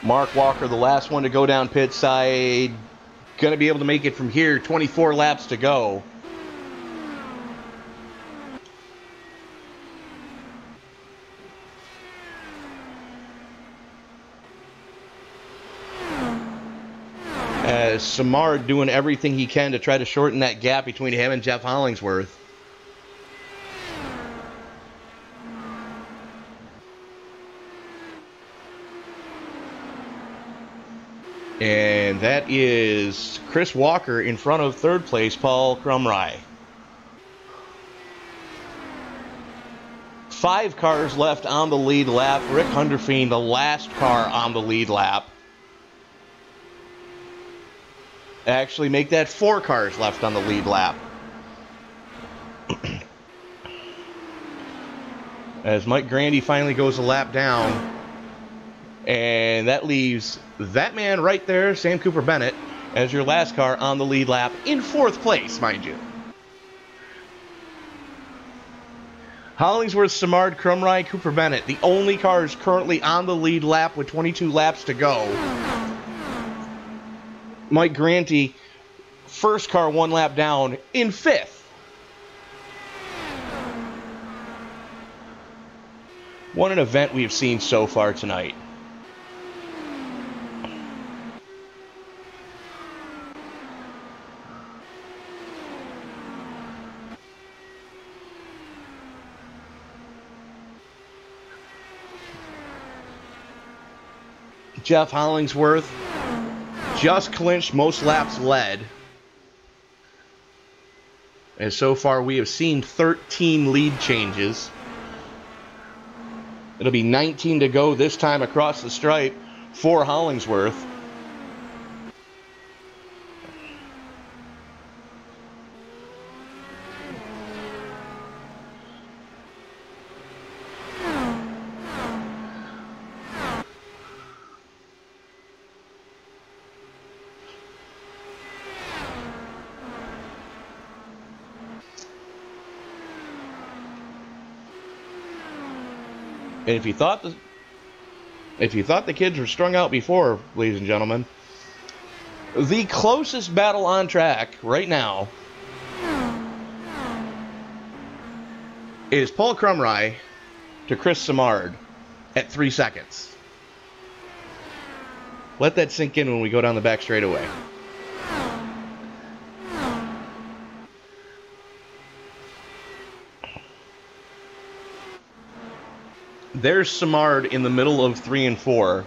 Mark Walker, the last one to go down pit side. Going to be able to make it from here. 24 laps to go. As Skynyrd doing everything he can to try to shorten that gap between him and Jeff Hollingsworth. And that is Chris Walker in front of third place, Paul Crumry. 5 cars left on the lead lap. Rick Hunderfeen, the last car on the lead lap. Actually, make that 4 cars left on the lead lap. As Mike Grandy finally goes a lap down. And that leaves that man right there, Sam Cooper Bennett, as your last car on the lead lap in 4th place, mind you. Hollingsworth, Skynyrd, Crumry, Cooper Bennett, the only cars currently on the lead lap with 22 laps to go. Mike Granty, first car 1 lap down in 5th. What an event we have seen so far tonight. Jeff Hollingsworth just clinched most laps led. And so far we have seen 13 lead changes. It'll be 19 to go this time across the stripe for Hollingsworth. And if you thought the kids were strung out before, ladies and gentlemen, the closest battle on track right now is Paul Crumry to Chris Skynyrd at 3 seconds. Let that sink in when we go down the back straightaway. There's Skynyrd in the middle of 3 and 4.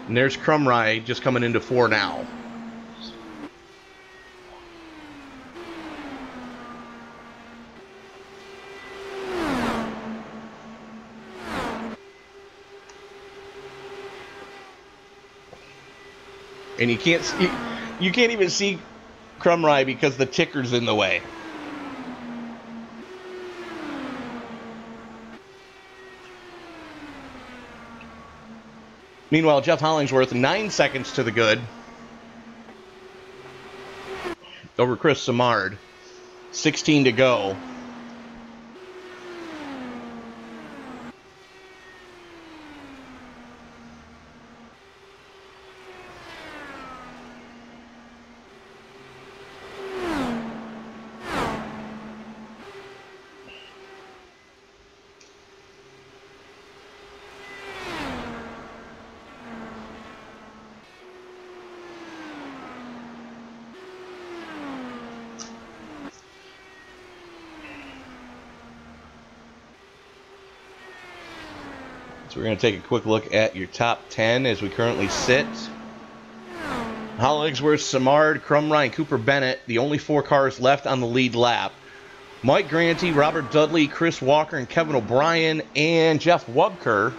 And there's Crumry just coming into 4 now. And you can't even see Crumry because the ticker's in the way. Meanwhile, Jeff Hollingsworth, 9 seconds to the good over Chris Skynyrd. 16 to go. So we're going to take a quick look at your top 10 as we currently sit. Hollingsworth, Skynyrd, Crumry, and Cooper Bennett, the only 4 cars left on the lead lap. Mike Granty, Robert Dudley, Chris Walker, and Kevin O'Brien, and Jeff Wubker,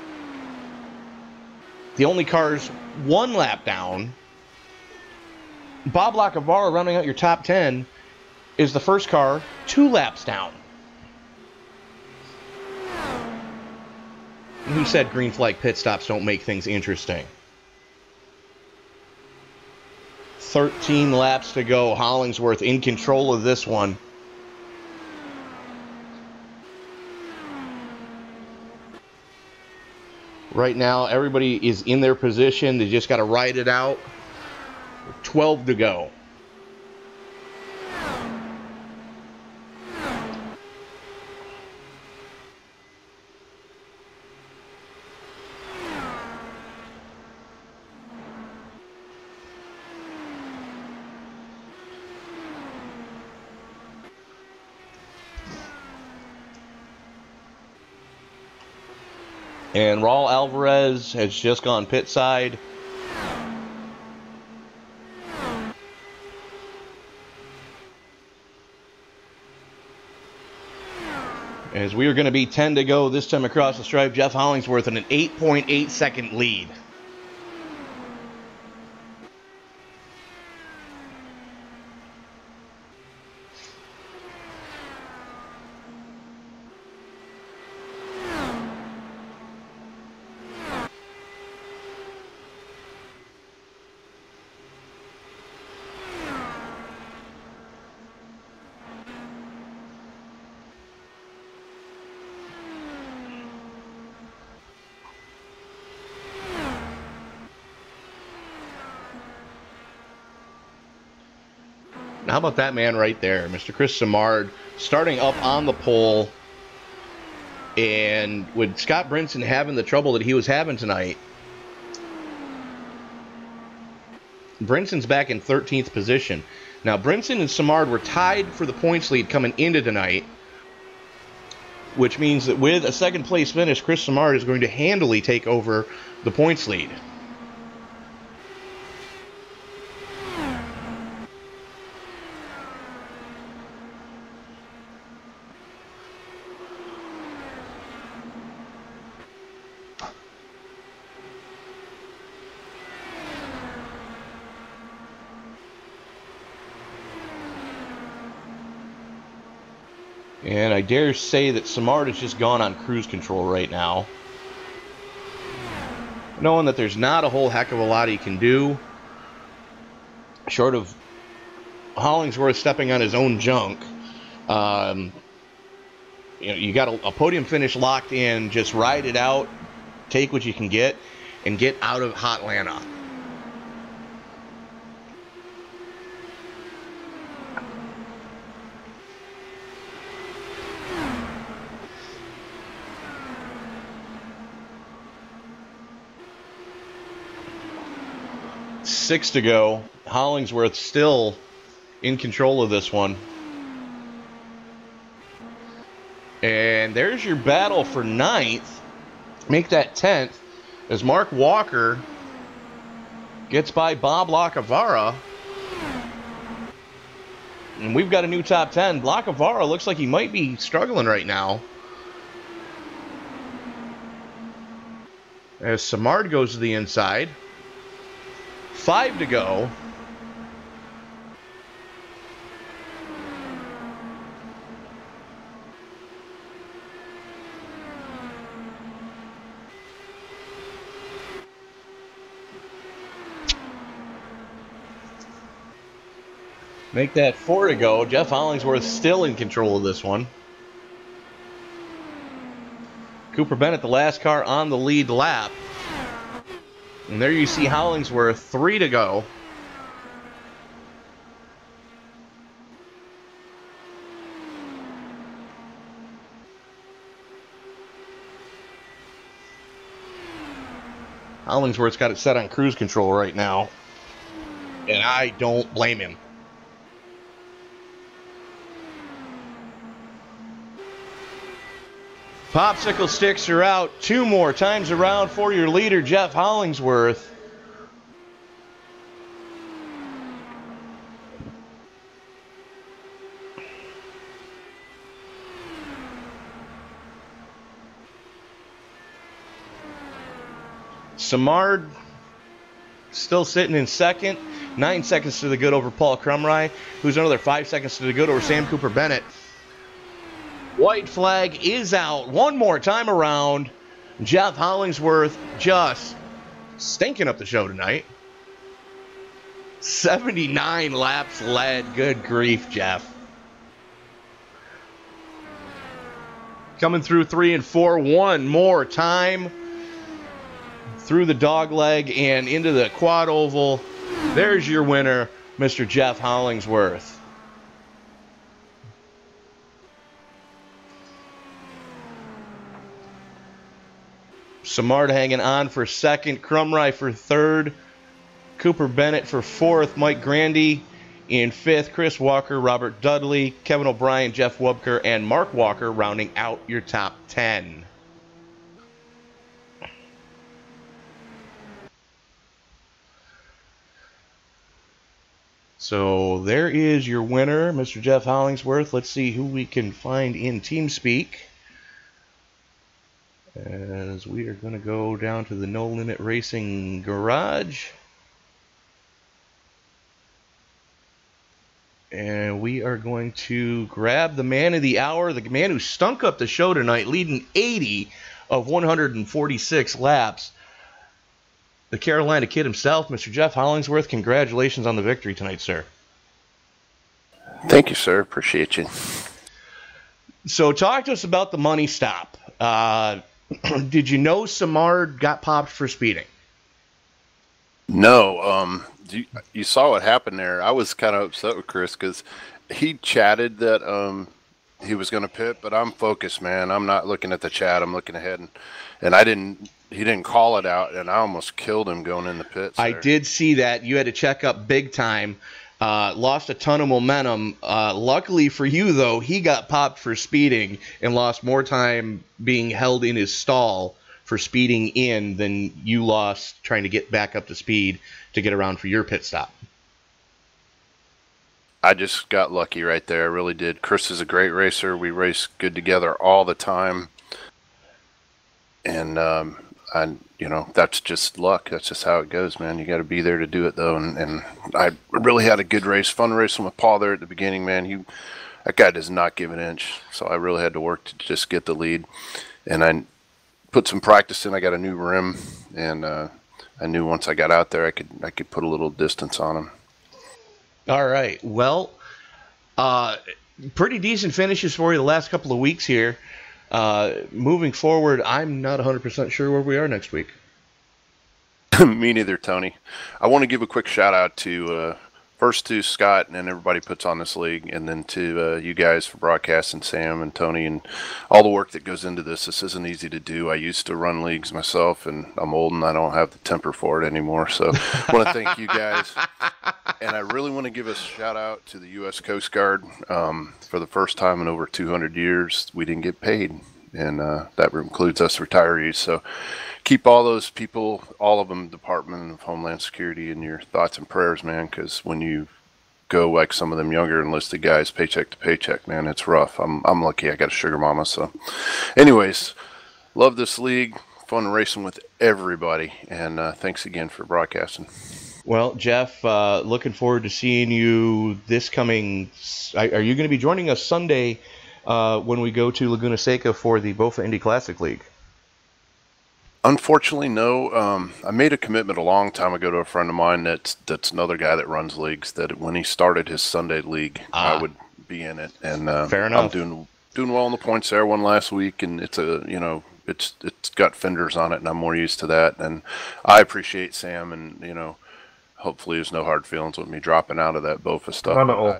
the only cars 1 lap down. Bob Lacavara, rounding out your top 10, is the first car 2 laps down. Who said green flag pit stops don't make things interesting? 13 laps to go. Hollingsworth in control of this one. Right now, everybody is in their position. They just got to ride it out. 12 to go. And Raul Alvarez has just gone pit side. As we are going to be 10 to go this time across the stripe, Jeff Hollingsworth in an 8.8 second lead. How about that man right there, Mr. Chris Skynyrd, starting up on the pole, and with Scott Brinson having the trouble that he was having tonight, Brinson's back in 13th position. Now, Brinson and Skynyrd were tied for the points lead coming into tonight, which means that with a second place finish, Chris Skynyrd is going to handily take over the points lead. And I dare say that Skynyrd has just gone on cruise control right now, knowing that there's not a whole heck of a lot he can do, short of Hollingsworth stepping on his own junk. You got a podium finish locked in. Just ride it out, take what you can get, and get out of Hotlanta. Six to go. Hollingsworth still in control of this one. And there's your battle for 9th. Make that 10th as Mark Walker gets by Bob Lacavara. And we've got a new top 10. Lacavara looks like he might be struggling right now. As Skynyrd goes to the inside. 5 to go. Make that 4 to go. Jeff Hollingsworth still in control of this one. Cooper Bennett, the last car on the lead lap. And there you see Hollingsworth, 3 to go. Hollingsworth's got it set on cruise control right now. And I don't blame him. Popsicle sticks are out. 2 more times around for your leader, Jeff Hollingsworth. Skynyrd still sitting in second. 9 seconds to the good over Paul Crumry, who's another 5 seconds to the good over Sam Cooper Bennett. White flag is out. 1 more time around. Jeff Hollingsworth just stinking up the show tonight. 79 laps led. Good grief, Jeff. Coming through 3 and 4. 1 more time. Through the dog leg and into the quad oval. There's your winner, Mr. Jeff Hollingsworth. Skynyrd hanging on for second, Crumry for third, Cooper Bennett for fourth, Mike Grandy in fifth, Chris Walker, Robert Dudley, Kevin O'Brien, Jeff Wubker, and Mark Walker rounding out your top 10. So there is your winner, Mr. Jeff Hollingsworth. Let's see who we can find in TeamSpeak. As we are going to go down to the No Limit Racing Garage. And we are going to grab the man of the hour, the man who stunk up the show tonight, leading 80 of 146 laps. The Carolina Kid himself, Mr. Jeff Hollingsworth. Congratulations on the victory tonight, sir. Thank you, sir. Appreciate you. So talk to us about the money stop. Did you know Skynyrd got popped for speeding? No. You saw what happened there. I was kind of upset with Chris because he chatted that he was going to pit, but I'm focused, man. I'm not looking at the chat. I'm looking ahead, and he didn't call it out, and I almost killed him going in the pits. I did see that. You had to check up big time. Lost a ton of momentum. Luckily for you, though, he got popped for speeding and lost more time being held in his stall for speeding in than you lost trying to get back up to speed to get around for your pit stop. I just got lucky right there. I really did. Chris is a great racer. We race good together all the time. And, that's just luck. That's just how it goes, man. You got to be there to do it, though. And I really had a good race, fun racing with Paul there at the beginning, man. That guy does not give an inch. So I really had to work to just get the lead. And I put some practice in. I got a new rim, and I knew once I got out there, I could put a little distance on him. All right. Well, pretty decent finishes for you the last couple of weeks here. Moving forward, I'm not 100% sure where we are next week. Me neither, Tony. I want to give a quick shout out to first to Scott and everybody puts on this league, and then to you guys for broadcasting, Sam and Tony, and all the work that goes into this. This isn't easy to do. I used to run leagues myself, and I'm old and I don't have the temper for it anymore. So I want to thank you guys. And I really want to give a shout out to the U.S. Coast Guard. For the first time in over 200 years, we didn't get paid, and that includes us retirees. So keep all those people, all of them, Department of Homeland Security, in your thoughts and prayers, man, because when you go like some of them younger enlisted guys, paycheck to paycheck, man, it's rough. I'm lucky I got a sugar mama. So anyways, love this league, fun racing with everybody, and thanks again for broadcasting. Well, Jeff, looking forward to seeing you this coming. Are you going to be joining us Sunday when we go to Laguna Seca for the BOFA Indy Classic League? Unfortunately, no. I made a commitment a long time ago to a friend of mine that's another guy that runs leagues, that when he started his Sunday league, I would be in it. And fair enough. I'm doing well on the points there. Won last week, and it's it's got fenders on it, and I'm more used to that. And I appreciate Sam, and hopefully there's no hard feelings with me dropping out of that BOFA stuff. None at all.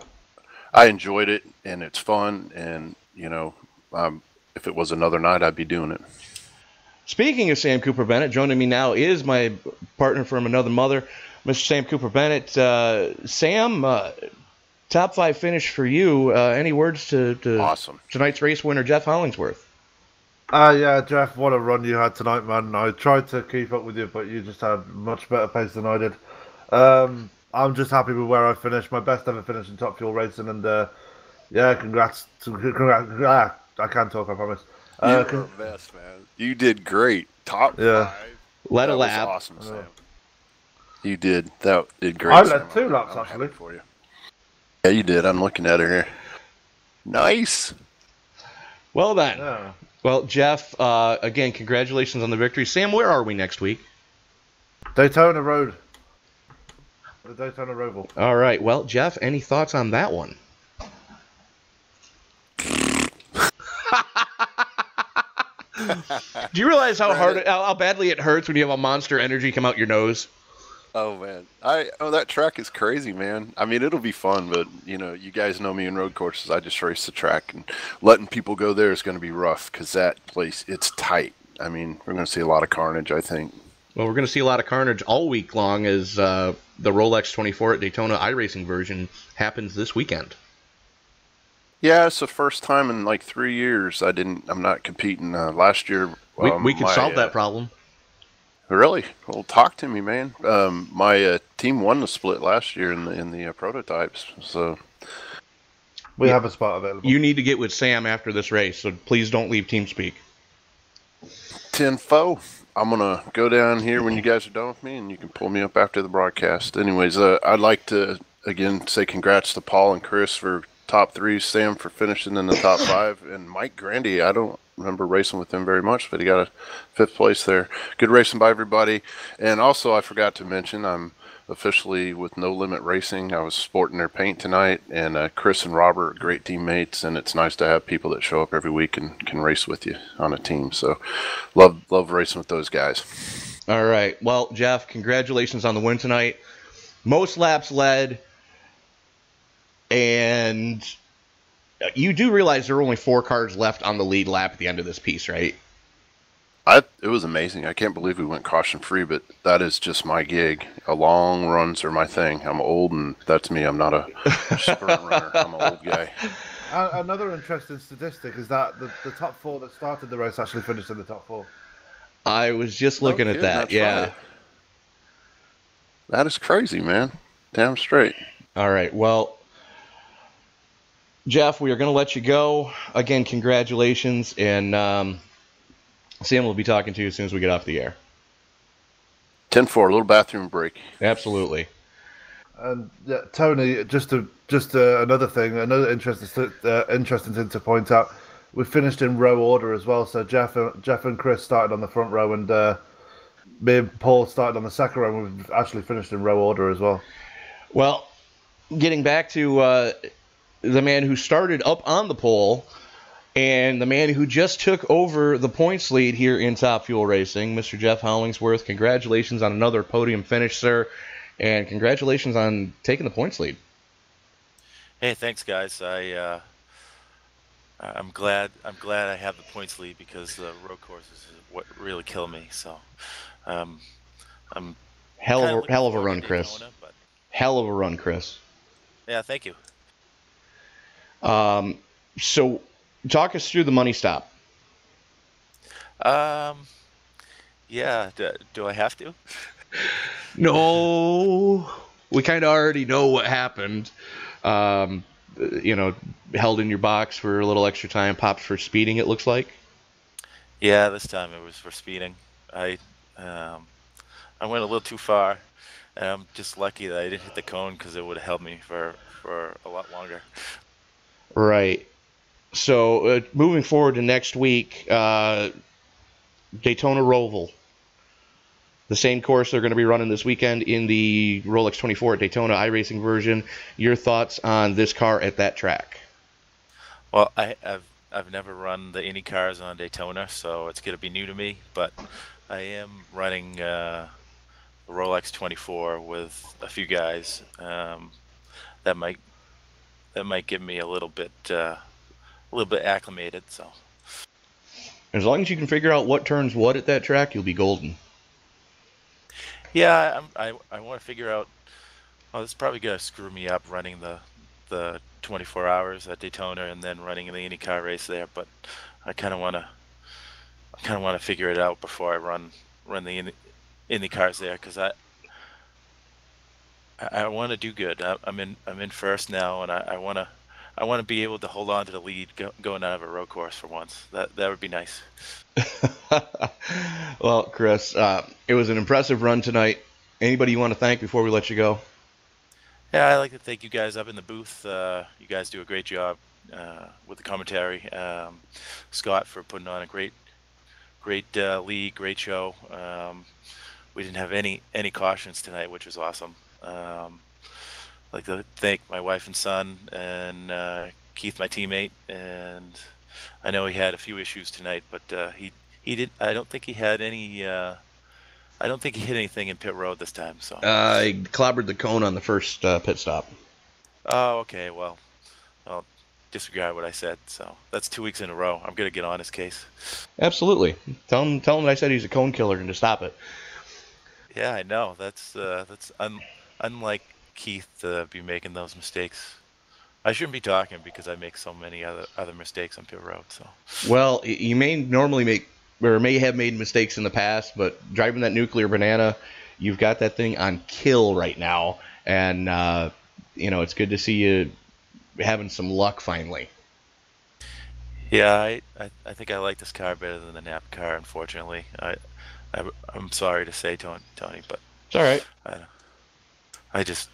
I enjoyed it, and it's fun, and if it was another night, I'd be doing it. Speaking of Sam Cooper Bennett, joining me now is my partner from another mother, Mr. Sam Cooper Bennett. Sam, top 5 finish for you. Any words to awesome tonight's race winner, Jeff Hollingsworth? Yeah, Jeff, what a run you had tonight, man. I tried to keep up with you, but you just had much better pace than I did. I'm just happy with where I finished. My best ever finish in Top Fuel racing, and congrats. I can't talk, I promise. You're the best, man. You did great. Top 5. Led a lap. Awesome, Sam. You did. That did great. I led 2 laps, actually. For you. Yeah, you did. I'm looking at her here. Nice. Well then. Yeah. Well, Jeff, again, congratulations on the victory. Sam, where are we next week? Daytona Road. The Daytona Roval. All right. Well, Jeff, any thoughts on that one? Do you realize how badly it hurts when you have a Monster Energy come out your nose? Oh man, that track is crazy, man. I mean, it'll be fun, but you guys know me in road courses. I just race the track, and letting people go there is going to be rough because that place, it's tight. I mean, we're going to see a lot of carnage, I think. Well, we're going to see a lot of carnage all week long as the Rolex 24 at Daytona iRacing version happens this weekend. Yeah, it's the first time in like 3 years I'm not competing. Last year, we could solve that problem. Really? Well, talk to me, man. My team won the split last year in the prototypes, so we have a spot available. You need to get with Sam after this race, so please don't leave TeamSpeak. 10-4. I'm gonna go down here when you guys are done with me, and you can pull me up after the broadcast. Anyways, I'd like to again say congrats to Paul and Chris for top 3, Sam for finishing in the top 5, and Mike Grandy. I don't remember racing with him very much, but he got a 5th place there. Good racing by everybody. And also, I forgot to mention, I'm officially with No Limit Racing. I was sporting their paint tonight, and Chris and Robert are great teammates, and it's nice to have people that show up every week and can race with you on a team. So love racing with those guys. All right. Well, Jeff, congratulations on the win tonight. Most laps led, and you do realize there are only 4 cars left on the lead lap at the end of this piece, right? It was amazing. I can't believe we went caution free, but that is just my gig. Long runs are my thing. I'm old, and that's me. I'm not a sprint runner. I'm an old guy. Another interesting statistic is that the top 4 that started the race actually finished in the top 4. I was just looking at that. Yeah. Right. That is crazy, man. Damn straight. All right. Well, Jeff, we are going to let you go. Again, congratulations, and Sam will be talking to you as soon as we get off the air. 10-4, a little bathroom break. Absolutely. And Tony, just another thing, another interesting thing to point out. We finished in row order as well. So Jeff and Chris started on the front row, and me and Paul started on the second row. And we've actually finished in row order as well. Well, getting back to the man who started up on the pole, And the man who just took over the points lead here in Top Fuel Racing, Mr. Jeff Hollingsworth. Congratulations on another podium finish, sir. And congratulations on taking the points lead. Hey, thanks, guys. I'm glad I have the points lead because the road courses is what really kill me. So, I'm hell of a run, Daytona, Chris. but... Hell of a run, Chris. Yeah, thank you. So, talk us through the money stop. Yeah. Do I have to? No, we kind of already know what happened. Held in your box for a little extra time, pops for speeding, it looks like. Yeah, this time it was for speeding. I went a little too far, and I'm just lucky that I didn't hit the cone because it would have held me for a lot longer. Right. So moving forward to next week, Daytona Roval. The same course they're going to be running this weekend in the Rolex 24 at Daytona iRacing version. Your thoughts on this car at that track? Well, I've never run the Indy cars on Daytona, so it's going to be new to me. But I am running the Rolex 24 with a few guys. That might get me a little bit acclimated. So as long as you can figure out what turns what at that track, you'll be golden. Yeah, I want to figure out. Oh, this is probably gonna screw me up running the 24 hours at Daytona and then running the IndyCar race there. But I kind of want to figure it out before I run the IndyCars there because I want to do good. I'm in first now, and I want to be able to hold on to the lead going out of a road course for once. That would be nice. Well, Chris, it was an impressive run tonight. Anybody you want to thank before we let you go? Yeah, I'd like to thank you guys up in the booth. You guys do a great job with the commentary. Scott for putting on a great league, great show. We didn't have any cautions tonight, which was awesome. I'd like to thank my wife and son and Keith, my teammate. And I know he had a few issues tonight, but he did. I don't think he had any. I don't think he hit anything in pit road this time. So I clobbered the cone on the first pit stop. Oh, okay. Well, I'll disregard what I said. So that's 2 weeks in a row. I'm gonna get on his case. Absolutely. Tell him that I said he's a cone killer and to stop it. Yeah, I know. That's unlike Keith to be making those mistakes. I shouldn't be talking because I make so many other mistakes on pit road. So well, you may normally make or may have made mistakes in the past, but driving that nuclear banana, you've got that thing on kill right now, and it's good to see you having some luck finally. Yeah, I think I like this car better than the Nap car. Unfortunately, I'm sorry to say, Tony, but it's all right. I don't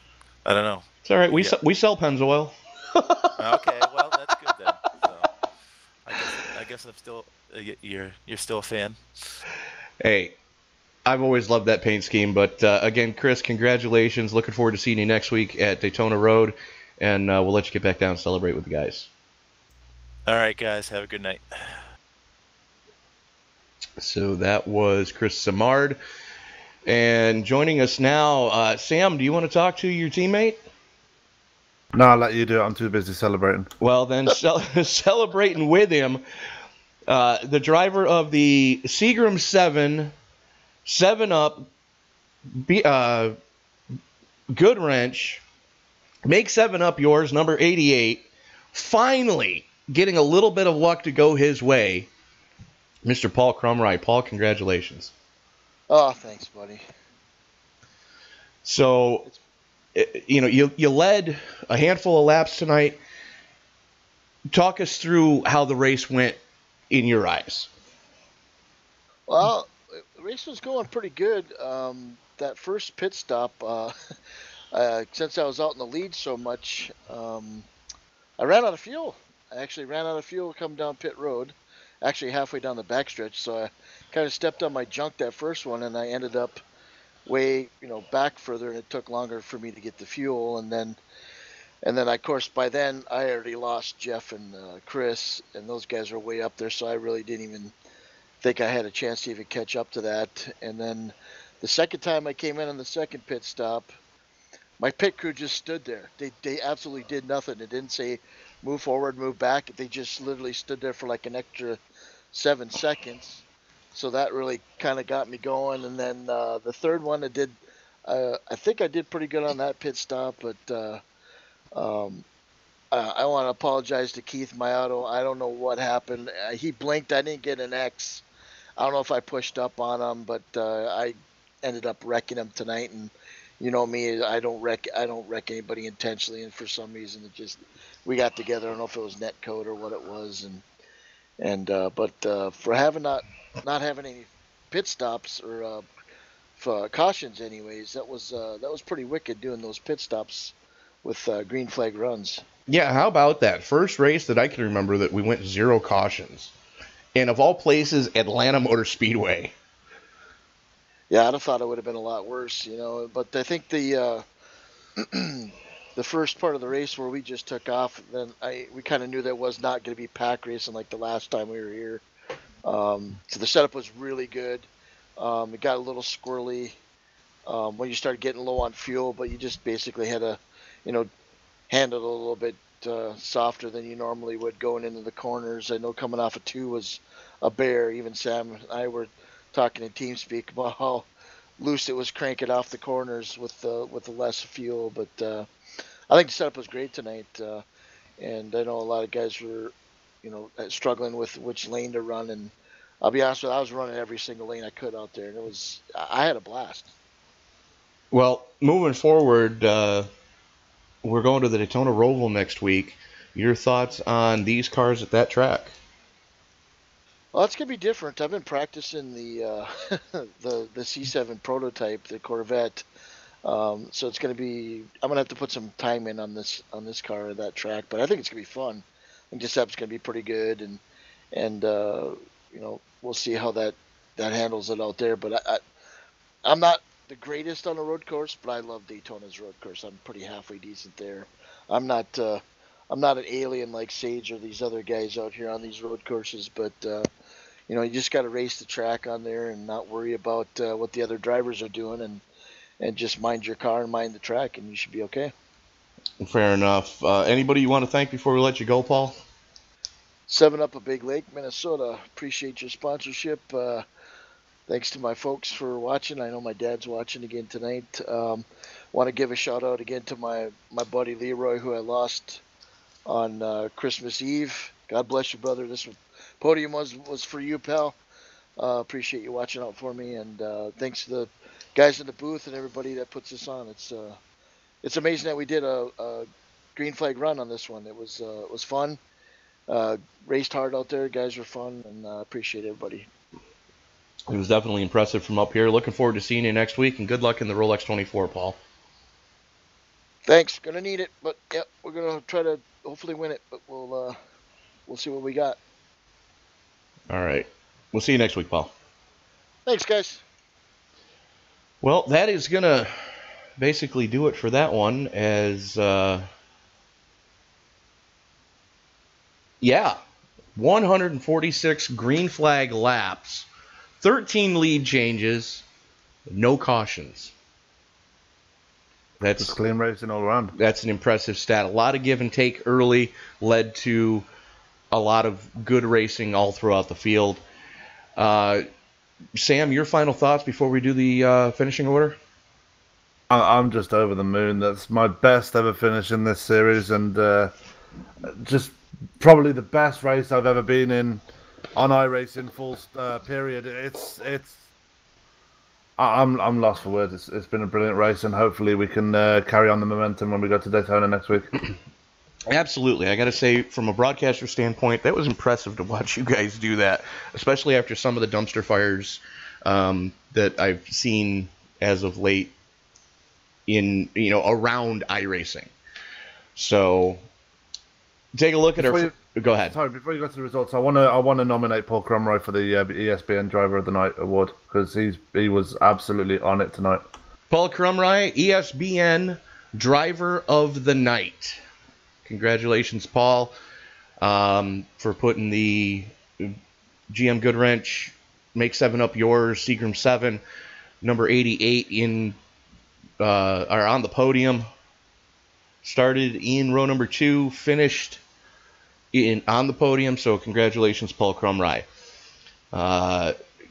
know. It's all right. We sell Pennzoil. Okay, well that's good then. So I guess I'm still you're still a fan. Hey, I've always loved that paint scheme, but again, Chris, congratulations. Looking forward to seeing you next week at Daytona Road, and we'll let you get back down and celebrate with the guys. All right, guys, have a good night. So that was Chris Skynyrd. And joining us now, Sam, do you want to talk to your teammate? No, I'll let you do it. I'm too busy celebrating. Well, then celebrating with him, the driver of the Seagram 7-Up, Good Wrench, make 7-Up yours, number 88, finally getting a little bit of luck to go his way, Mr. Paul Crumride. Paul, congratulations. Oh, thanks, buddy. So, you led a handful of laps tonight. Talk us through how the race went in your eyes. Well, the race was going pretty good. That first pit stop, since I was out in the lead so much, I ran out of fuel. I actually ran out of fuel coming down pit road, actually halfway down the backstretch. So I kind of stepped on my junk that first one, and I ended up way, back further, and it took longer for me to get the fuel. And then And then, of course, by then I already lost Jeff and Chris, and those guys are way up there, so I really didn't even think I had a chance to even catch up to that. And then the second time I came in on the second pit stop, my pit crew just stood there. They absolutely did nothing. They didn't say move forward, move back. They just literally stood there for like an extra 7 seconds. So that really kind of got me going. And then the third one, I think I did pretty good on that pit stop, but I want to apologize to Keith Mayato. I don't know what happened. He blinked. I didn't get an X. I don't know if I pushed up on him, but I ended up wrecking him tonight. And you know me, I don't wreck anybody intentionally. And for some reason, we got together. I don't know if it was net code or what it was. But for not having any pit stops or for cautions, anyways, that was pretty wicked doing those pit stops with green flag runs. Yeah, how about that? First race that I can remember that we went 0 cautions. And of all places, Atlanta Motor Speedway. Yeah, I'd have thought it would have been a lot worse, But I think the the first part of the race where we just took off, then we kind of knew that was not going to be pack racing like the last time we were here. So the setup was really good. It got a little squirrely when you started getting low on fuel, but you just basically had to handle it a little bit softer than you normally would going into the corners. I know coming off of 2 was a bear. Even Sam and I were talking in TeamSpeak about how loose it was cranking off the corners with the less fuel. But I think the setup was great tonight, and I know a lot of guys were struggling with which lane to run. And I'll be honest with you, I was running every single lane I could out there, and I had a blast. Well, moving forward, we're going to the Daytona Roval next week. Your thoughts on these cars at that track? Well, it's gonna be different. I've been practicing the the C7 prototype, the Corvette. So it's gonna be. I'm gonna have to put some time in on this car at that track, but I think it's gonna be fun. I think the setup's gonna be pretty good, and we'll see how that handles it out there. But I'm not the greatest on a road course, but I love Daytona's road course. I'm pretty halfway decent there. I'm not an alien like Sage or these other guys out here on these road courses, but you just got to race the track on there and not worry about what the other drivers are doing, and just mind your car and mind the track, and you should be okay. Fair enough. Anybody you want to thank before we let you go, Paul? 7-Up a Big Lake, Minnesota. Appreciate your sponsorship. Thanks to my folks for watching. I know my dad's watching again tonight. Want to give a shout out again to my buddy Leroy, who I lost on Christmas Eve. God bless you, brother. This podium was for you, pal. Appreciate you watching out for me, and thanks to the guys in the booth and everybody that puts this on. It's amazing that we did a green flag run on this one. It was fun. Raced hard out there. Guys were fun, and appreciate everybody. It was definitely impressive from up here. Looking forward to seeing you next week, and good luck in the Rolex 24, Paul. Thanks. Gonna need it, but yep, we're gonna try to hopefully win it. But we'll see what we got. All right. We'll see you next week, Paul. Thanks, guys. Well, that is gonna basically do it for that one. As 146 green flag laps. 13 lead changes, no cautions. That's clean racing all around. That's an impressive stat. A lot of give and take early led to a lot of good racing all throughout the field. Sam, your final thoughts before we do the finishing order? I'm just over the moon. That's my best ever finish in this series, and just probably the best race I've ever been in. On iRacing full period, I'm lost for words. It's been a brilliant race, and hopefully we can carry on the momentum when we go to Daytona next week. Absolutely. I got to say, from a broadcaster standpoint, that was impressive to watch you guys do that, especially after some of the dumpster fires that I've seen as of late in around iRacing. So take a look at our. Go ahead. Sorry, before you go to the results, I want to nominate Paul Crumroy for the ESPN Driver of the Night award, because he was absolutely on it tonight. Paul Crumroy, ESPN Driver of the Night. Congratulations, Paul, for putting the GM Goodwrench Make 7 Up Yours, Seagram 7, number 88 in are on the podium. Started in row number 2, finished on the podium, so congratulations, Paul Crumry.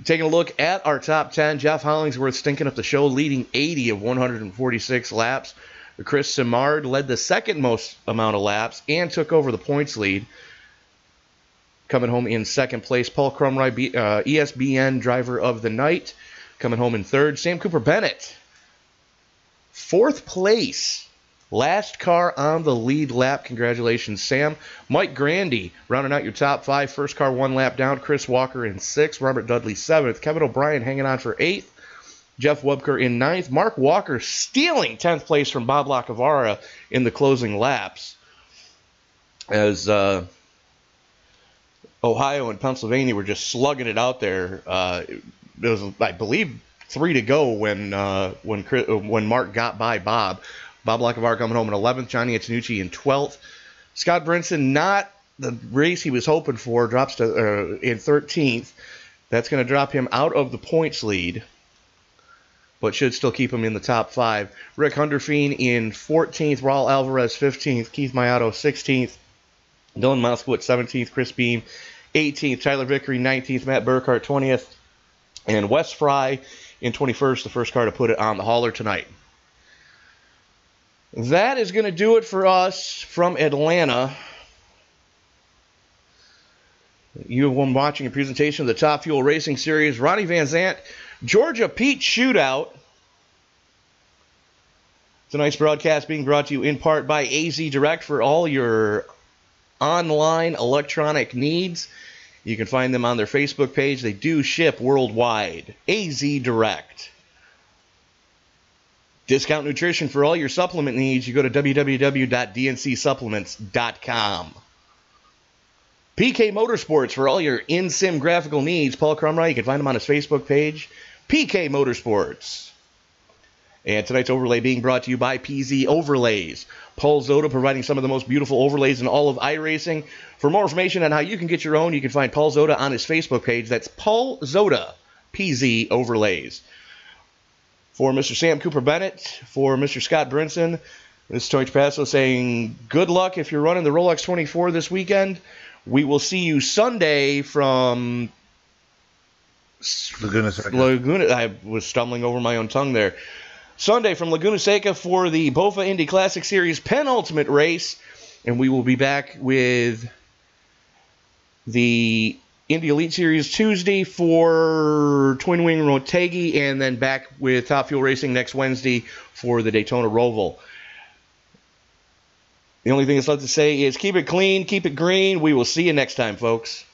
Taking a look at our top 10, Jeff Hollingsworth stinking up the show, leading 80 of 146 laps. Chris Simard led the second most amount of laps and took over the points lead, coming home in second place. Paul Crumry, ESBN Driver of the Night, coming home in third. Sam Cooper Bennett, fourth place. Last car on the lead lap. Congratulations, Sam. Mike Grandy rounding out your top 5. First car 1 lap down. Chris Walker in 6th. Robert Dudley 7th. Kevin O'Brien hanging on for 8th. Jeff Webker in 9th. Mark Walker stealing 10th place from Bob Lacavara in the closing laps, as Ohio and Pennsylvania were just slugging it out there. It was, I believe, 3 to go when Mark got by Bob. Bob Lacavara coming home in 11th. Johnny Antonucci in 12th. Scott Brinson, not the race he was hoping for, drops to in 13th. That's going to drop him out of the points lead, but should still keep him in the top 5. Rick Hunderfeen in 14th. Raul Alvarez 15th. Keith Mayato 16th. Dylan Moskowitz 17th. Chris Beam 18th. Tyler Vickery 19th. Matt Burkhart 20th. And Wes Fry in 21st, the first car to put it on the hauler tonight. That is going to do it for us from Atlanta. You have been watching a presentation of the Top Fuel Racing Series. Ronnie Van Zant, Georgia Pete Shootout. Tonight's broadcast being brought to you in part by AZ Direct for all your online electronic needs. You can find them on their Facebook page. They do ship worldwide. AZ Direct. Discount Nutrition for all your supplement needs. You go to www.dncsupplements.com. PK Motorsports for all your in-sim graphical needs. Paul Crumry, you can find him on his Facebook page. PK Motorsports. And tonight's overlay being brought to you by PZ Overlays. Paul Zoda providing some of the most beautiful overlays in all of iRacing. For more information on how you can get your own, you can find Paul Zoda on his Facebook page. That's Paul Zoda, PZ Overlays. For Mr. Sam Cooper Bennett, for Mr. Scott Brinson, this is Tony Trapasso saying good luck if you're running the Rolex 24 this weekend. We will see you Sunday from Laguna Seca. I was stumbling over my own tongue there. Sunday from Laguna Seca for the BOFA Indy Classic Series penultimate race. And we will be back with the Indy Elite Series Tuesday for Twin Wing Motegi, and then back with Top Fuel Racing next Wednesday for the Daytona Roval. The only thing that's left to say is keep it clean, keep it green. We will see you next time, folks.